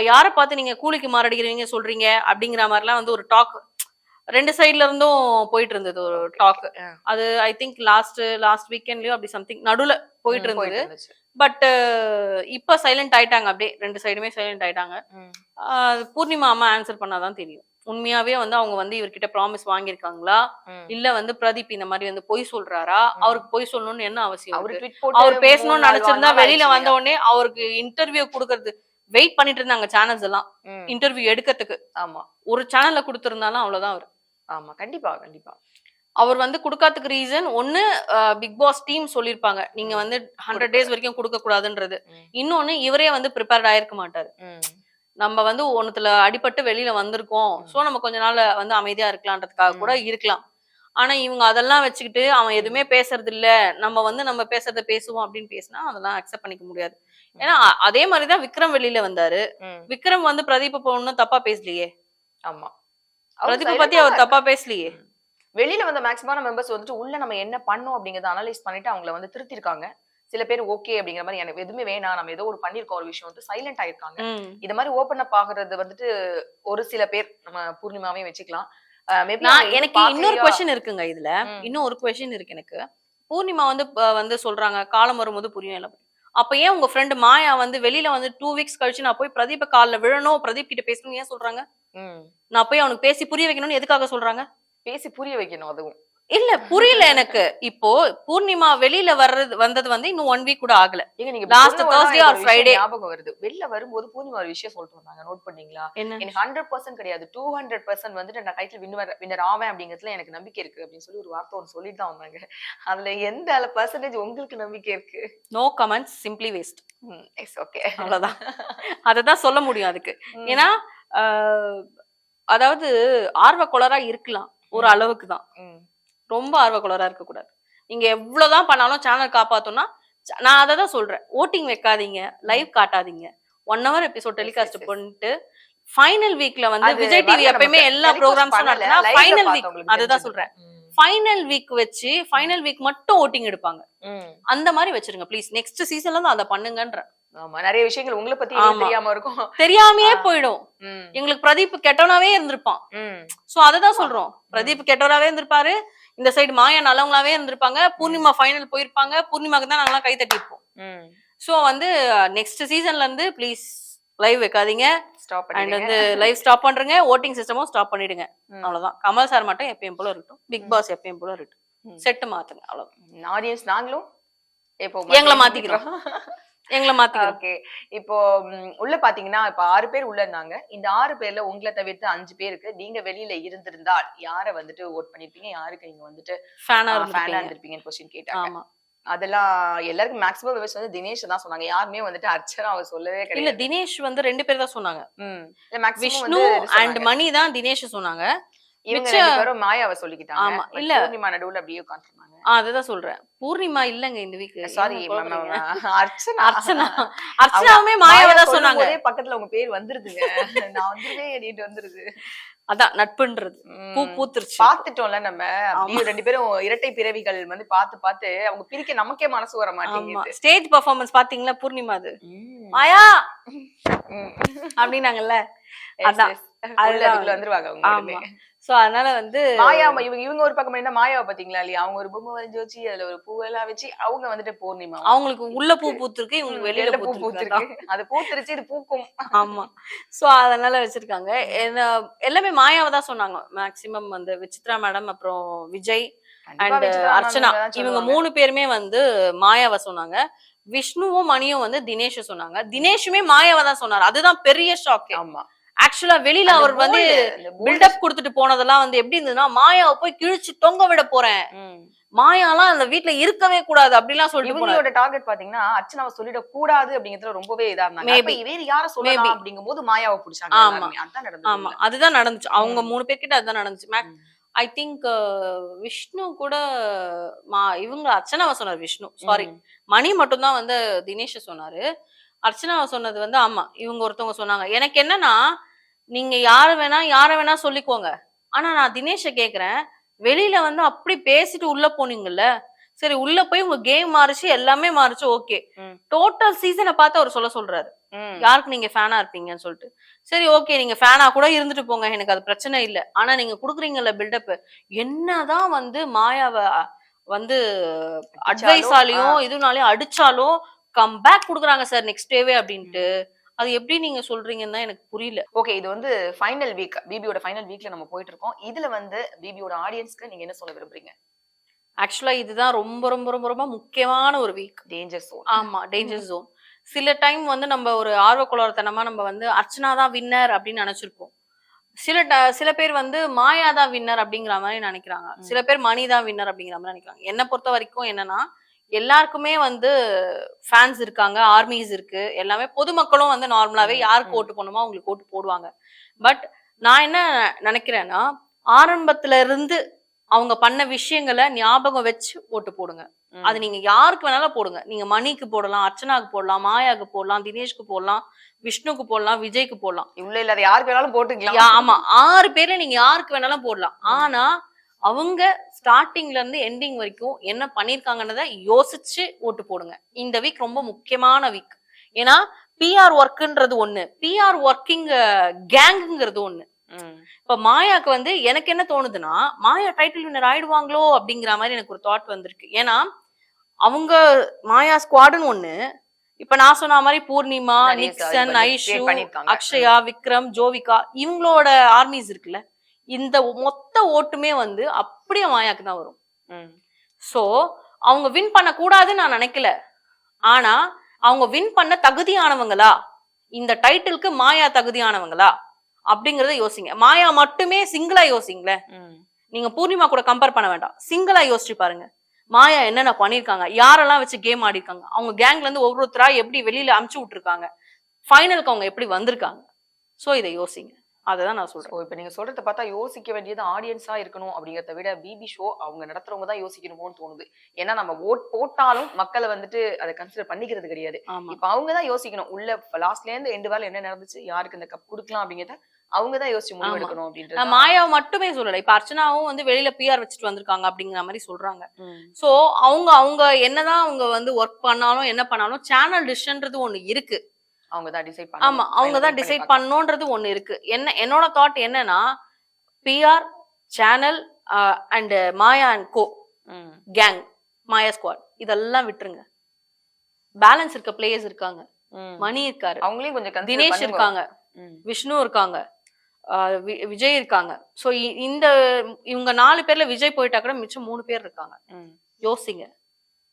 யாரை பார்த்து நீங்க கூலிக்கு மாரடிக்கிறீங்க சொல்றீங்க அப்படிங்கிற மாதிரிலாம் வந்து ஒரு டாக் ரெண்டு சைட்ல இருந்தும் போயிட்டு இருந்தது. ஒரு டாக் அது ஐ திங்க் லாஸ்ட் வீக்கெண்ட்லயோ அப்படி சம்திங் நடுவுல போயிட்டு இருந்தது. பட் இப்ப சைலண்ட் ஆயிட்டாங்க, அப்படியே ரெண்டு சைடுமே சைலண்ட் ஆயிட்டாங்க. பூர்ணிமா அம்மா ஆன்சர் பண்ணாதான் தெரியும் உண்மையாவே வந்து அவங்க வந்து இவர்கிட்ட ப்ராமிஸ் வாங்கியிருக்காங்களா, இல்ல வந்து பிரதீப் இந்த மாதிரி வந்து பொய் சொல்றாரா? அவருக்கு பொய் சொல்லணும்னு என்ன அவசியம்? அவர் பேசணும்னு நினைச்சிருந்தா வெளியில வந்த உடனே அவருக்கு இன்டர்வியூ கொடுக்கறது வெயிட் பண்ணிட்டு இருந்தாங்க சேனல்ஸ் எல்லாம் இன்டர்வியூ எடுக்கிறதுக்கு. ஆமா, ஒரு சேனல்ல கொடுத்திருந்தாலும் அவ்வளவுதான் அவர். ஆமா, கண்டிப்பா கண்டிப்பா. அவர் வந்து கொடுக்காததுக்கு ரீசன் ஒண்ணு பிக் பாஸ் டீம் சொல்லிருப்பாங்க நீங்க வந்து 100 days வரைக்கும் கொடுக்க கூடாதுன்றது. இன்னொன்னு இவரே வந்து ப்ரிப்பேர்ட் ஆயிருக்க மாட்டாரு. நம்ம வந்து ஒண்ணுத்துல அடிபட்டு வெளியில வந்திருக்கோம், சோ நம்ம கொஞ்ச நாள் வந்து அமைதியா இருக்கலாம்ன்றதுக்காக கூட இருக்கலாம். ஆனா இவங்க அதெல்லாம் வச்சுக்கிட்டு அவன் எதுவுமே பேசுறது இல்ல, நம்ம பேசுறத பேசுவோம் அப்படின்னு பேசினா அதெல்லாம் அக்செப்ட் பண்ணிக்க முடியாது. ஏன்னா அதே மாதிரிதான் விக்ரம் வெளியில வந்தாரு. விக்ரம் வந்து பிரதீப் ஒன்னும் தப்பா பேசலையே. ஆமா, பிரதீப் பத்தி அவர் தப்பா பேசலையே. வெளியில வந்த மேக்ஸிமம் மெம்பர்ஸ் வந்துட்டு உள்ள நம்ம என்ன பண்ணோம் அப்படிங்கறத அனலைஸ் பண்ணிட்டு அவங்கள வந்து திருத்திருக்காங்க. சில பேர் ஓகே அப்படிங்கிற மாதிரி எனக்கு எதுவுமே வேணாம், நம்ம ஏதோ ஒரு பண்ணிருக்கோம் ஒரு விஷயம் வந்து சைலண்ட் ஆயிருக்காங்க. இந்த மாதிரி ஓபன் அப் ஆகுறது வந்துட்டு ஒரு சில பேர் நம்ம பூர்ணிமாவையும் வச்சுக்கலாம். எனக்கு இன்னொரு கொஸ்டின் இருக்குங்க. இதுல இன்னும் ஒரு கொஸ்டின் இருக்கு எனக்கு. பூர்ணிமா வந்து சொல்றாங்க காலம் வரும்போது புரியும் எல்லாம். அப்ப ஏன் உங்க ஃப்ரெண்ட் மாயா வந்து வெளியில வந்து 2 weeks கழிச்சு நான் போய் பிரதீப கால்ல விழணும், பிரதீப் கிட்ட பேசணும் ஏன் சொல்றாங்க? நான் போய் அவனுக்கு பேசி புரிய வைக்கணும்னு எதுக்காக சொல்றாங்க? பேசி புரிய வைக்கணும். அதுவும் இல்ல புரியல எனக்கு. இப்போ பூர்ணிமா வெளியில வந்தது வந்து இன்னும் 1 week கூட ஆகல. லாஸ்ட் Thursday or Friday ஞாபகம் வருது. வெளியில வரும்போது பூர்ணிமா ஒரு விஷயம் சொல்லிட்டு வந்தாங்க, நோட் பண்ணீங்களா? எனக்கு 100% கிடையாது 200% வந்துட்டு நான் டைட்டில் வின்னர் ஆவேன் அப்படிங்கிறதுல எனக்கு நம்பிக்கை இருக்கு அப்படின்னு சொல்லி ஒரு வார்த்தை ஒன்று சொல்லிட்டு தான் வந்தாங்க. அதுல எந்த பெர்சன்டேஜ் உங்களுக்கு நம்பிக்கை இருக்கு? No comments, simply waste. It's okay, அவ்வளவுதான். அததான் சொல்ல முடியும் அதுக்கு. ஏன்னா அதாவது ஆர்வக்கோளரா இருக்கலாம் ஒரு அளவுக்கு தான், ரொம்ப ஆர்வக்கோளரா இருக்க கூடாது. நீங்க எவ்வளவுதான் பண்ணாலும் சேனல் காப்பாத்தோம்னா, நான் அதை தான் சொல்றேன், ஓட்டிங் வைக்காதீங்க, லைவ் காட்டாதீங்க, 1 hour எபிசோட் டெலிகாஸ்ட் பண்ணிட்டு ஃபைனல் வீக்ல வந்து விஜய் டிவி எப்பயுமே எல்லா ப்ரோகிராம்ஸும் நடத்தினா ஃபைனல் வீக், அதுதான் சொல்றேன், ஃபைனல் வீக் வச்சு ஃபைனல் வீக் மட்டும் ஓட்டிங் எடுப்பாங்க. அந்த மாதிரி வச்சிருங்க ப்ளீஸ். நெக்ஸ்ட் சீசன்ல தான் அதை பண்ணுங்கன்ற. ஆமா, நிறைய விஷயங்கள் உங்களை பத்தி தெரியாம இருக்கும், தெரியாமையே போயிடும். எங்களுக்கு பிரதீப் கெட்டவனாவே இருந்திருப்பான். சோ அததான் சொல்றோம், பிரதீப் கெட்டவராவே இருந்திருப்பாரு, இந்த சைடு மாயா நல்லவங்களாவே இருந்திருப்பாங்க, பூர்ணிமா ஃபைனல் போயிருப்பாங்க, பூர்ணிமாக்கு தான் நாங்களாம் கை தட்டி இருப்போம். சோ வந்து நெக்ஸ்ட் சீசன்ல இருந்து ப்ளீஸ் லைவ் வைக்காதீங்க, அண்ட் வந்து லைவ் ஸ்டாப் பண்றீங்க, ஓட்டிங் சிஸ்டமும் ஸ்டாப் பண்ணிடுங்க. அவ்வளவுதான். கமல் சார் மட்டும் எப்பயும் போல இருக்கட்டும், பிக் பாஸ் எப்பயும் போல இருக்கட்டும், செட் மாத்துங்க, அவ்வளவுதான். ஆடியன்ஸ் நாங்களும் எங்களை மாத்திக்கிறோம், எங்களை மாத்திக்கிறோம். ஓகே, இப்போ உள்ள பாத்தீங்கன்னா இப்ப 6 பேர் உள்ள இருந்தாங்க. இந்த 6 பேர்ல உங்களை தவிர்த்து 5 பேருக்கு நீங்க வெளியில இருந்திருந்தால் யார வந்துட்டு ஓட் பண்ணிருப்பீங்க, யாருக்கு நீங்க வந்துட்டு ஃபேனா இருந்திருப்பீங்கன்னு கொஸ்டின் கேட்டாங்க. ஆமா, அதெல்லாம் எல்லாருக்கும் மேக்ஸிமம் விவஸ் வந்து தினேஷ் தான் சொன்னாங்க. யாருமே வந்துட்டு அர்ச்சனா அவர் சொல்லவே கிடையாது. இல்ல, தினேஷ் வந்து 2 பேர் தான் சொன்னாங்க. விஷ்ணு அண்ட் மணி தான் தினேஷ் சொன்னாங்க. இவங்க 2 பேரும் மாயாவை சொல்லிக்கிட்டாங்க. ஆமா, இல்ல பூர்ணிமா நடுவுல அப்படியே உட்கார்ந்தாங்க. அதுதான் சொல்றேன், பூர்ணிமா இல்லங்க இந்த வீக், சாரி அர்ச்சனா. அர்ச்சனாவுமே மாயாவை தான் சொன்னாங்க. பக்கத்துல உங்க பேர் வந்துருதுங்க, நான் வந்துருவே எண்ணிட்டு வந்துருது. அதான் நட்புன்றது பூ பூத்துருச்சு. பாத்துட்டோம்ல நம்ம, அப்படியே 2 பேரும் இரட்டை பிறவிகள் வந்து பார்த்து அவங்க பிரிக்க நமக்கே மனசு வர மாட்டேங்குது. ஸ்டேஜ் பெர்ஃபார்மன்ஸ் பாத்தீங்களா பூர்ணிமா, அது மாயா அப்படின்னாங்கல்ல, அதான் அதுல வந்துருவாங்க அவங்க. சோ அதனால வந்து மாயா இவங்க ஒரு பக்கம் என்ன மாயாவை பாத்தீங்களா இல்லையா, அவங்க ஒரு பொம்மை வரைஞ்சு வச்சு அதுல ஒரு பூவெல்லாம் வச்சு அவங்க வந்துட்டு பூர்ணிமா, அவங்களுக்கு உள்ள பூ பூத்திருக்கு, இவங்களுக்கு வெளியில பூ பூத்திருக்கு, அது பூத்துருச்சு, இது பூக்கும். ஆமா, சோ அதனால வச்சிருக்காங்க. எல்லாமே மாயாவை தான் சொன்னாங்க மேக்சிமம். வந்து விசித்ரா மேடம், அப்புறம் விஜய் அண்ட் அர்ச்சனா, இவங்க 3 பேருமே வந்து மாயாவை சொன்னாங்க. விஷ்ணுவும் மணியும் வந்து தினேஷ் சொன்னாங்க. தினேஷுமே மாயாவை தான் சொன்னாரு, அதுதான் பெரிய ஷாக். ஆமா, ஆக்சுவலா வெளியில அவர் வந்து பில்டப் கொடுத்துட்டு போனதெல்லாம் வந்து எப்படி இருந்ததுன்னா, மாயாவை போய் கிழிச்சு தொங்க விட போறேன், மாயாலாம் அந்த வீட்டுல இருக்கவே கூடாது அப்படிலாம் சொல்லிட்டு இவங்களோட டார்கெட் பாத்தீங்கன்னா அர்ச்சனாவை சொல்லிட கூடாது அப்படிங்கறதுல ரொம்பவே இதா இருந்தாங்க. வேற யார சொல்லலாம் அப்படிங்கும்போது மாயாவை பிடிச்சாங்க. அதான் நடந்துச்சு. ஆமா, அதுதான் நடந்துச்சு. அவங்க 3 பேர் கிட்ட அதுதான் நடந்துச்சு. ஐ திங்க் விஷ்ணு கூட இவங்க அர்ச்சனாவை சொன்னார், விஷ்ணு சாரி, மணி மட்டும் தான் வந்து தினேஷ் சொன்னாரு. அர்ச்சனாவை சொன்னது வந்து ஆமா இவங்க ஒருத்தவங்க சொன்னாங்க. எனக்கு என்னன்னா, நீங்க யார வேணா சொல்லிக்கோங்க, ஆனா நான் தினேஷ கேக்குறேன், வெளியில வந்து அப்படி பேசிட்டு உள்ள போனீங்கல்ல, சரி உள்ள போய் உங்க கேம் மாறிச்சு, எல்லாமே மாறிச்சு, ஓகே, டோட்டல் சீசனை பார்த்து அவர் சொல்றாரு யாருக்கு நீங்க ஃபேனா இருப்பீங்கன்னு சொல்லிட்டு. சரி ஓகே, நீங்க ஃபேனா கூட இருந்துட்டு போங்க, எனக்கு அது பிரச்சனை இல்ல, ஆனா நீங்க குடுக்குறீங்கல்ல பில்டப், என்னதான் வந்து மாயாவை வந்து அட்வைஸாலையும் இதுனாலையும் அடிச்சாலும் கம் பேக் குடுக்குறாங்க சார் நெக்ஸ்ட் டேவே அப்படின்ட்டு. அது எப்படி நீங்க சொல்றீங்கன்னு தான் எனக்கு புரியல. ஓகே, இது வந்து ஃபைனல் வீக், பிபியோட ஃபைனல் வீக்ல நம்ம போயிட்டு இருக்கோம். இதுல வந்து பிபியோட ஆடியன்ஸ்க்கு நீங்க என்ன சொல்ல விரும்புறீங்க? ஆக்சுவலா இதுதான் ரொம்ப ரொம்ப ரொம்ப ரொம்ப முக்கியமான ஒரு வீக், டேஞ்சர் ஜோன். ஆமா, டேஞ்சர் ஜோன். சில டைம் வந்து நம்ம ஒரு ஆர்வக்குளத்தனமா நம்ம வந்து அர்ச்சனா தான் வின்னர் அப்படின்னு நினைச்சிருப்போம். சில பேர் வந்து மாயா தான் வின்னர் அப்படிங்கிற மாதிரி நினைக்கிறாங்க, சில பேர் மணி தான் வின்னர் அப்படிங்கிற மாதிரி நினைக்கிறாங்க. என்னை பொறுத்த வரைக்கும் என்னன்னா, எல்லாருக்குமே வந்து ஃபேன்ஸ் இருக்காங்க, ஆர்மிஸ் இருக்கு, எல்லாமே பொதுமக்களும் வந்து நார்மலாவே யாருக்கு ஓட்டு போடணுமோ அவங்களுக்கு ஓட்டு போடுவாங்க. பட் நான் என்ன நினைக்கிறேன்னா, ஆரம்பத்துல இருந்து அவங்க பண்ண விஷயங்களை ஞாபகம் வச்சு ஓட்டு போடுங்க. அது நீங்க யாருக்கு வேணாலும் போடுங்க. நீங்க மணிக்கு போடலாம், அர்ச்சனாக்கு போடலாம், மாயாக்கு போடலாம், தினேஷ்க்கு போடலாம், விஷ்ணுக்கு போடலாம், விஜய்க்கு போடலாம், இவ்வளவு இல்லாத யாருக்கு வேணாலும் போட்டுக்கலாம். ஆமா, 6 பேர்ல நீங்க யாருக்கு வேணாலும் போடலாம். ஆனா அவங்க ஸ்டார்டிங்ல இருந்து எண்டிங் வரைக்கும் என்ன பண்ணிருக்காங்கன்றத யோசிச்சு ஓட்டு போடுங்க. இந்த வீக் ரொம்ப முக்கியமான வீக். ஏன்னா பிஆர் ஒர்க்ன்றது ஒண்ணு, பிஆர் ஒர்க்கிங் கேங்குங்கிறது ஒண்ணு. இப்ப மாயாக்கு வந்து எனக்கு என்ன தோணுதுன்னா, மாயா டைட்டில் வின்னர் ஆயிடுவாங்களோ அப்படிங்கிற மாதிரி எனக்கு ஒரு தாட் வந்திருக்கு. ஏன்னா அவங்க மாயா ஸ்குவாடுன்னு ஒண்ணு, இப்ப நான் சொன்ன மாதிரி பூர்ணிமா, நிக்சன், ஐஷு, அக்ஷயா, விக்ரம், ஜோவிகா, இவங்களோட ஆர்மிஸ் இருக்குல்ல, இந்த மொத்த ஓட்டுமே வந்து அப்படியே மாயாக்கு தான் வரும். சோ அவங்க வின் பண்ண கூடாதுன்னு நான் நினைக்கல, ஆனா அவங்க வின் பண்ண தகுதியானவங்களா, இந்த டைட்டிலுக்கு மாயா தகுதியானவங்களா அப்படிங்கறத யோசிங்க. மாயா மட்டுமே சிங்கிளா யோசிங்களேன், நீங்க பூர்ணிமா கூட கம்பேர் பண்ண வேண்டாம், சிங்கிளா யோசிச்சு பாருங்க. மாயா என்னென்ன பண்ணிருக்காங்க, யாரெல்லாம் வச்சு கேம் ஆடி இருக்காங்க, அவங்க கேங்ல இருந்து ஒவ்வொருத்தரா எப்படி வெளியில அமுச்சு விட்டுருக்காங்க, ஃபைனலுக்கு அவங்க எப்படி வந்திருக்காங்க. சோ இதை யோசிங்க. அததான் நான் சொல்றேன். இப்ப நீங்க சொல்றத பார்த்தா யோசிக்க வேண்டியது ஆடியன்ஸா இருக்கணும் அப்படிங்கறத விட பிபி ஷோ அவங்க நடத்துறவங்க தான் யோசிக்கணுமோன்னு தோணுது. ஏன்னா நம்ம ஓட் போட்டாலும் மக்களை வந்துட்டு அதை கன்சிடர் பண்ணிக்கிறது கிடையாது. இப்ப அவங்கதான் யோசிக்கணும் உள்ள லாஸ்ட்ல இருந்து எண்டு வேலை என்ன நடந்துச்சு, யாருக்கு இந்த கப் கொடுக்கலாம் அப்படிங்கறத அவங்கதான் யோசிச்சு முடிவெடுக்கணும் அப்படின்றது. நான் மாயாவை மட்டுமே சொல்லல, இப்ப அர்ச்சனாவும் வந்து வெளியில பிஆர் வச்சுட்டு வந்திருக்காங்க அப்படிங்கிற மாதிரி சொல்றாங்க. சோ அவங்க என்னதான் அவங்க வந்து ஒர்க் பண்ணாலும் என்ன பண்ணாலும் சேனல் டிசிஷன்றது ஒண்ணு இருக்கு. அவங்கதான் டிசைட் ஆமா, அவங்கதான் டிசைட் பண்ணணும்ன்றது ஒண்ணு இருக்கு. என்னோட தாட் என்னன்னா, PR channel and Maya and co gang, Maya squad இதெல்லாம் விட்டுருங்க. பேலன்ஸ் இருக்க பிளேயர்ஸ் இருக்காங்க. மணி இருக்காரு, அவங்களையும் கொஞ்சம் தினேஷ் இருக்காங்க, விஷ்ணு இருக்காங்க, விஜய் இருக்காங்க. சோ இந்த இவங்க 4 பேர்ல விஜய் போயிட்டா கூட மிச்சம் 3 பேர் இருக்காங்க. யோசிங்க,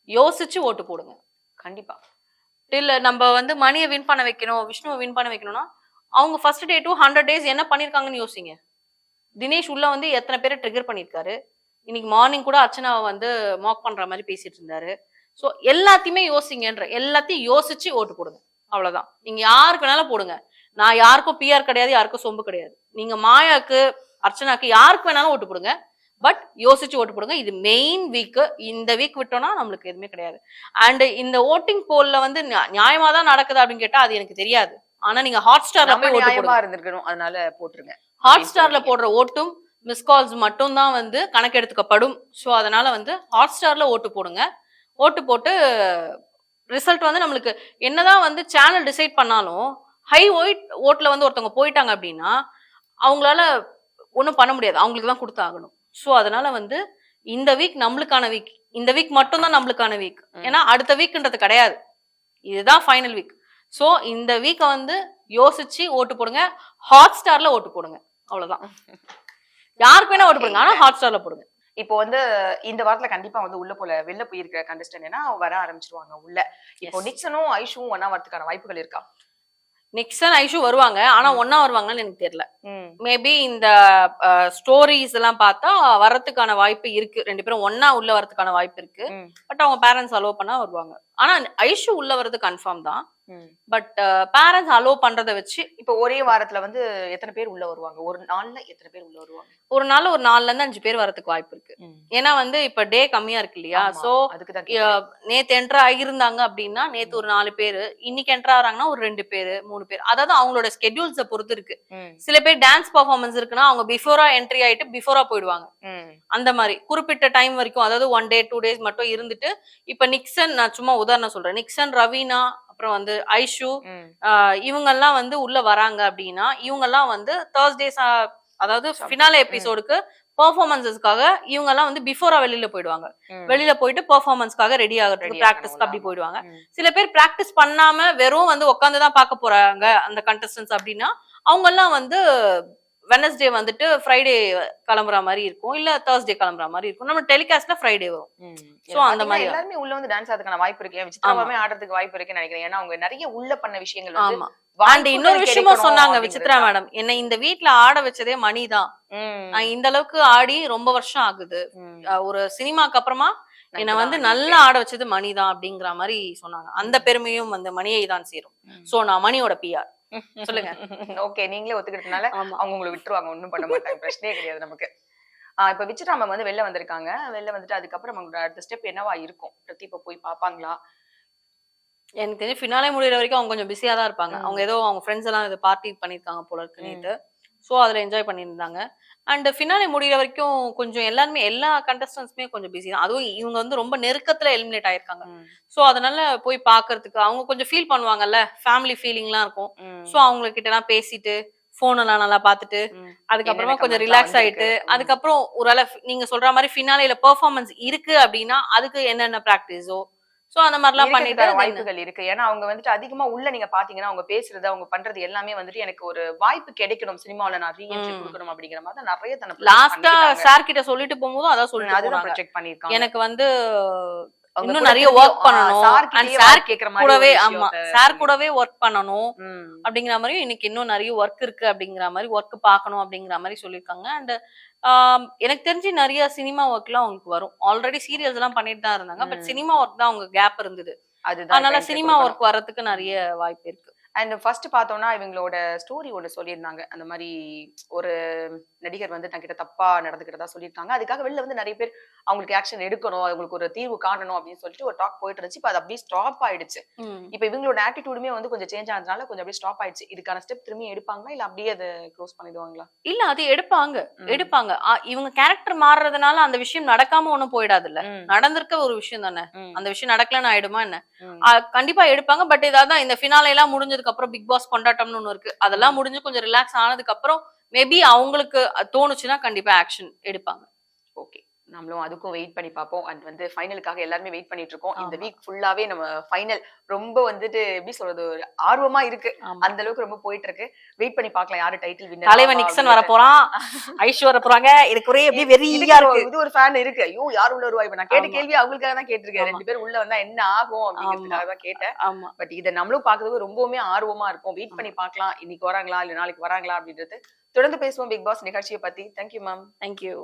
யோசிச்சு ஓட்டு போடுங்க. கண்டிப்பா. இல்ல நம்ம வந்து மணியை வின் பண்ண வைக்கணும், விஷ்ணுவை வின் பண்ண வைக்கணும்னா அவங்க ஃபர்ஸ்ட் டே டு 100 days என்ன பண்ணிருக்காங்கன்னு யோசிங்க. தினேஷ் உள்ள வந்து எத்தனை பேரை ட்ரிகர் பண்ணிருக்காரு. இன்னைக்கு மார்னிங் கூட அர்ச்சனாவை வந்து மாக் பண்ற மாதிரி பேசிட்டு இருந்தாரு. சோ எல்லாத்தையுமே யோசிங்கன்ற, எல்லாத்தையும் யோசிச்சு ஓட்டு போடுங்க. அவ்வளவுதான். நீங்க யாருக்கு வேணாலும் போடுங்க. நான் யாருக்கும் பிஆர் கிடையாது, யாருக்கும் சொம்பு கிடையாது. நீங்க மாயாக்கு, அர்ச்சனாக்கு யாருக்கு வேணாலும் ஓட்டு போடுங்க. பட் யோசிச்சு ஓட்டு போடுங்க. இது மெயின் வீக். இந்த வீக் விட்டோம்னா நம்மளுக்கு எதுவுமே கிடையாது. அண்ட் இந்த ஓட்டிங் போல்ல வந்து நியாயமா தான் நடக்குது அப்படின்னு கேட்டா அது எனக்கு தெரியாது. ஆனா நீங்க ஹாட் ஸ்டார்ல போய் ஓட்டு போடுங்க. இருந்திருக்கணும், அதனால போட்டுருங்க. ஹாட் ஸ்டார்ல போடுற ஓட்டும் மிஸ் கால்ஸ் மட்டும் தான் வந்து கணக்கெடுத்துக்கப்படும். ஸோ அதனால வந்து ஹாட் ஸ்டார்ல ஓட்டு போடுங்க. ஓட்டு போட்டு ரிசல்ட் வந்து நம்மளுக்கு என்னதான் வந்து சேனல் டிசைட் பண்ணாலும் ஹை ஓட்ல வந்து ஒருத்தவங்க போயிட்டாங்க அப்படின்னா அவங்களால ஒன்றும் பண்ண முடியாது. அவங்களுக்கு தான் கொடுத்தாகணும். ஸோ அதனால வந்து இந்த வீக் நம்மளுக்கான வீக். இந்த வீக் மட்டும் தான் நம்மளுக்கான வீக். ஏன்னா அடுத்த வீக்ன்றது கிடையாது. இதுதான் ஃபைனல் வீக். ஸோ இந்த வீக்கை வந்து யோசிச்சு ஓட்டு போடுங்க. ஹாட் ஸ்டார்ல ஓட்டு போடுங்க. அவ்வளவுதான். யாருக்கு வேணா ஓட்டு போடுங்க, ஆனா ஹாட் ஸ்டார்ல போடுங்க. இப்போ வந்து இந்த வாரத்துல கண்டிப்பா வந்து வெளில போயிருக்கிற கண்டஸ்டன்ட் ஏன்னா வர ஆரம்பிச்சிருவாங்க உள்ள. இப்போ நிக்சனும் ஐஷுவும் ஒண்ணா வரதுக்கான வாய்ப்புகள் இருக்கா? நிக்சன் ஐஷு வருவாங்க, ஆனா ஒன்னா வருவாங்கன்னு எனக்கு தெரியல. மேபி இந்த ஸ்டோரிஸ் எல்லாம் பார்த்தா வரதுக்கான வாய்ப்பு இருக்கு. 2 பேரும் ஒன்னா உள்ள வரதுக்கான வாய்ப்பு இருக்கு. பட் அவங்க பேரண்ட்ஸ் அலோவ் பண்ணா வருவாங்க. ஆனா ஐஷு உள்ள வர்றது கன்ஃபார்ம் தான். பட் பேரண்ட்ஸ் அலோவ் பண்றதை வச்சு இப்போ ஒரே வாரத்துல வந்து எத்தனை பேர் உள்ள வருவாங்க? ஒரு நாள்ல எத்தனை பேர் உள்ள வருவாங்க? ஒரு நாள்ல ஒரு 4ல இருந்து 5 பேர் வரதுக்கு வாய்ப்பு இருக்கு. ஏன்னா வந்து இப்ப டே கம்மியா இருக்கு இல்லையா? சோ நேத்து என்ட்ரா ஆகியிருந்தாங்க அப்படின்னா நேத்து ஒரு 4 பேரு, இன்னைக்கு என்ட்ரா ஆறாங்கன்னா ஒரு 2 பேரு 3 பேர். அதாவது அவங்களோட ஸ்கெட்யூல்ஸை பொறுத்து இருக்கு. சில பேர் டான்ஸ் பர்ஃபார்மன்ஸ் இருக்குன்னா அவங்க பிஃபோரா என்ட்ரி ஆயிட்டு பிஃபோரா போயிடுவாங்க. அந்த மாதிரி குறிப்பிட்ட டைம் வரைக்கும், அதாவது 1 day 2 days மட்டும் இருந்துட்டு, இப்ப நிக்சன், நான் சும்மா உதாரணம் சொல்றேன், நிக்சன், ரவீனா, அப்புறம் வந்து ஐஷு, இவங்க எல்லாம் வந்து உள்ள வராங்க அப்படின்னா இவங்க எல்லாம் வந்து Thursdays, அதாவது ஃபினாலே எபிசோடுக்கு பெர்ஃபார்மன்ஸஸ்க்காக இவங்க எல்லாம் வந்து பிஃபோரா வெளியில போயிடுவாங்க. வெளியில போயிட்டு பெர்ஃபார்மன்ஸ்க்காக ரெடி ஆகிறதுக்கு, பிராக்டிஸ்க்கு அப்படி போயிடுவாங்க. சில பேர் பிராக்டிஸ் பண்ணாம வெறும் வந்து உட்காந்துதான் பார்க்க போறாங்க அந்த கண்டஸ்டன்ஸ் அப்படின்னா அவங்க எல்லாம் வந்து வெனஸ்டே வந்துட்டு ஃப்ரைடே கிளம்புற மாதிரி இருக்கும், இல்ல Thursday கிளம்புற மாதிரி இருக்கும். நம்ம டெலிகாஸ்ட்ல ஃப்ரைடே வரும். சோ அந்த மாதிரி எல்லாருமே உள்ள வந்து டான்ஸ் ஆடுறதுக்கான வாய்ப்பு இருக்கு. விசித்ராவே ஆடுறதுக்கு வாய்ப்பு இருக்குன்னு நினைக்கிறேன். ஏன்னா அவங்க நிறைய உள்ள பண்ண விஷயங்கள் வந்து. அண்ட் இன்னொரு விஷயமும் சொன்னாங்க விசித்ரா மேடம், என்ன இந்த வீட்ல ஆட வச்சதே மணிதான். நான் இந்த அளவுக்கு ஆடி ரொம்ப வருஷம் ஆகுது. ஒரு சினிமாக்கு அப்புறமா என்ன வந்து நல்லா ஆட வச்சது மணிதான் அப்படிங்கிற மாதிரி சொன்னாங்க. அந்த பெருமையும் வந்து மணியை தான் சேரும். சோ நான் மணியோட பிஆர். சொல்லுங்க. ஓகே, நீங்களே ஒத்துக்கிறதுனால அவங்க உங்களை விட்டுருவாங்க, ஒண்ணும் பண்ண மாட்டாங்க, பிரச்சனையே கிடையாது நமக்கு. இப்ப விசித்ரா மேம் வந்து வெளில வந்திருக்காங்க. வெளில வந்துட்டு அதுக்கப்புறம் அவங்களோட அடுத்த ஸ்டெப் என்னவா இருக்கும்? பிரதீப்ப போய் பாப்பாங்களா? எனக்கு தெரிஞ்சு ஃபினாலே முடிகிற வரைக்கும் அவங்க கொஞ்சம் பிஸியா தான் இருப்பாங்க. அவங்க ஏதோ அவங்க ஃப்ரெண்ட்ஸ் எல்லாம் இது பார்ட்டி பண்ணிருக்காங்க போல இருக்கு நேத்து. சோ அதுல என்ஜாய் பண்ணியிருந்தாங்க. அண்ட் ஃபினாலே முடிகிற வரைக்கும் கொஞ்சம் எல்லாருமே, எல்லா கண்டஸ்டன்ஸுமே கொஞ்சம் பிஸி தான். அதுவும் இவங்க வந்து ரொம்ப நெருக்கத்துல எலிமினேட் ஆயிருக்காங்க. சோ அதனால போய் பாக்குறதுக்கு அவங்க கொஞ்சம் ஃபீல் பண்ணுவாங்கல்ல, ஃபேமிலி ஃபீலிங்லாம் இருக்கும். சோ அவங்க கிட்ட எல்லாம் பேசிட்டு போன் எல்லாம் நல்லா பாத்துட்டு அதுக்கப்புறமா கொஞ்சம் ரிலாக்ஸ் ஆயிட்டு அதுக்கப்புறம் ஓரளவு நீங்க சொல்ற மாதிரி ஃபினாலேல பெர்ஃபார்மன்ஸ் இருக்கு அப்படின்னா அதுக்கு என்னென்ன பிராக்டிஸோ சோ அந்த மாதிரிலாம் பண்ணிட்டு வாய்ப்புகள் இருக்கு. ஏன்னா அவங்க வந்துட்டு அதிகமா உள்ள நீங்க பாத்தீங்கன்னா அவங்க பேசுறது, அவங்க பண்றது எல்லாமே வந்துட்டு எனக்கு ஒரு வாய்ப்பு கிடைக்கணும் சினிமாவில, நான் ரீஎன்ட்ரி கொடுக்கணும் அப்படிங்கிற மாதிரி நிறைய தனக்கு லாஸ்டா சார் கிட்ட சொல்லிட்டு போகும்போது அதான் சொல்லிட்டு அதுதான் ப்ரொஜெக்ட் பண்ணிருக்காங்க. எனக்கு வந்து இன்னும் நிறைய ஒர்க் பண்ணணும், சார் கேக்குற கூடவே, ஆமா சார் கூடவே ஒர்க் பண்ணணும் அப்படிங்கிற மாதிரி, இன்னைக்கு இன்னும் நிறைய ஒர்க் இருக்கு அப்படிங்கிற மாதிரி, ஒர்க் பாக்கணும் அப்படிங்கிற மாதிரி சொல்லியிருக்காங்க. அண்ட் எனக்கு தெரிஞ்சு நிறைய சினிமா ஒர்க் எல்லாம் அவங்களுக்கு வரும். ஆல்ரெடி சீரியல்ஸ் எல்லாம் பண்ணிட்டு தான் இருந்தாங்க. பட் சினிமா ஒர்க் தான் அவங்க கேப் இருந்தது. அதனால சினிமா ஒர்க் வர்றதுக்கு நிறைய வாய்ப்பு இருக்கு. அண்ட் ஃபர்ஸ்ட் பார்த்தோம்னா இவங்களோட ஸ்டோரி ஒன்று சொல்லியிருந்தாங்க. அந்த மாதிரி ஒரு நடிகர் வந்து தங்கிட்ட தப்பா நடந்துக்கிறதா சொல்லியிருக்காங்க. அதுக்காக வெளில வந்து நிறைய பேர் அவங்களுக்கு ஆக்ஷன் எடுக்கணும், அவங்களுக்கு ஒரு தீர்வு காணணும் அப்படின்னு சொல்லிட்டு ஒரு டாக் போயிட்டு இருந்துச்சு. இப்போ அது அப்படியே ஸ்டாப் ஆயிடுச்சு. இப்போ இவங்களோட ஆட்டிடியூடுமே வந்து கொஞ்சம் சேஞ்ச் ஆனதுனால கொஞ்சம் அப்படியே ஸ்டாப் ஆயிடுச்சு. இதுக்கான ஸ்டெப் திரும்பி எடுப்பாங்களா இல்ல அப்படியே அதை க்ளோஸ் பண்ணிடுவாங்களா? இல்ல அது எடுப்பாங்க. இவங்க கேரக்டர் மாறுறதுனால அந்த விஷயம் நடக்காம ஒண்ணும் போயிடாதுல்ல. நடந்திருக்க ஒரு விஷயம் தானே. அந்த விஷயம் நடக்கலன்னு ஆயிடுமா என்ன? கண்டிப்பா எடுப்பாங்க. பட் இதான் இந்த ஃபினாலே எல்லாம் முடிஞ்சதுக்கு அப்புறம் பிக் பாஸ் கொண்டாட்டம்னு ஒண்ணு இருக்கு. அதெல்லாம் முடிஞ்சு கொஞ்சம் ரிலாக்ஸ் ஆனதுக்கு அப்புறம் மேபி அவங்களுக்கு தோணுச்சுன்னா கண்டிப்பா ஆக்ஷன் எடுப்பாங்க. ஓகே. நம்மளும் அதுக்கும் வெயிட் பண்ணி பார்ப்போம். அண்ட் வந்து ஃபைனலுக்காக எல்லாருமே வெயிட் பண்ணிட்டு இருக்கோம். இந்த வீக் ஃபுல்லாவே நம்ம ஃபைனல் ரொம்ப வந்துட்டு எப்படி சொல்றது, ஒரு ஆர்வமா இருக்கு. அந்த அளவுக்கு ரொம்ப போயிட்டு இருக்கு. வெயிட் பண்ணி பார்க்கலாம் யாரு டைட்டில் வின்னர். தலைவன் நிக்சன் வர போறான், ஐஷு வர போறாங்க. எனக்கு ஒரே அப்படியே வெறியா இருக்கு. இது ஒரு ஃபேன் இருக்கு. ஐயோ யார் உள்ள வருவா? இப்ப நான் கேட்ட கேள்வி அவங்களுக்காக தான் கேட்டிருக்கேன். 2 பேர் உள்ள வந்தா என்ன ஆகும் அப்படிங்கிறதுக்காக தான் கேட்டேன். பட் இதை நம்மளும் பார்க்கறது ரொம்பவுமே ஆர்வமா இருக்கும். வெயிட் பண்ணி பார்க்கலாம். இன்னைக்கு வராங்களா இல்ல நாளைக்கு வராங்களா அப்படின்றது. தொடர்ந்து பேசுவோம் பிக் பாஸ் நிகழ்ச்சியை பத்தி. Thank you ma'am. தேங்க்யூ.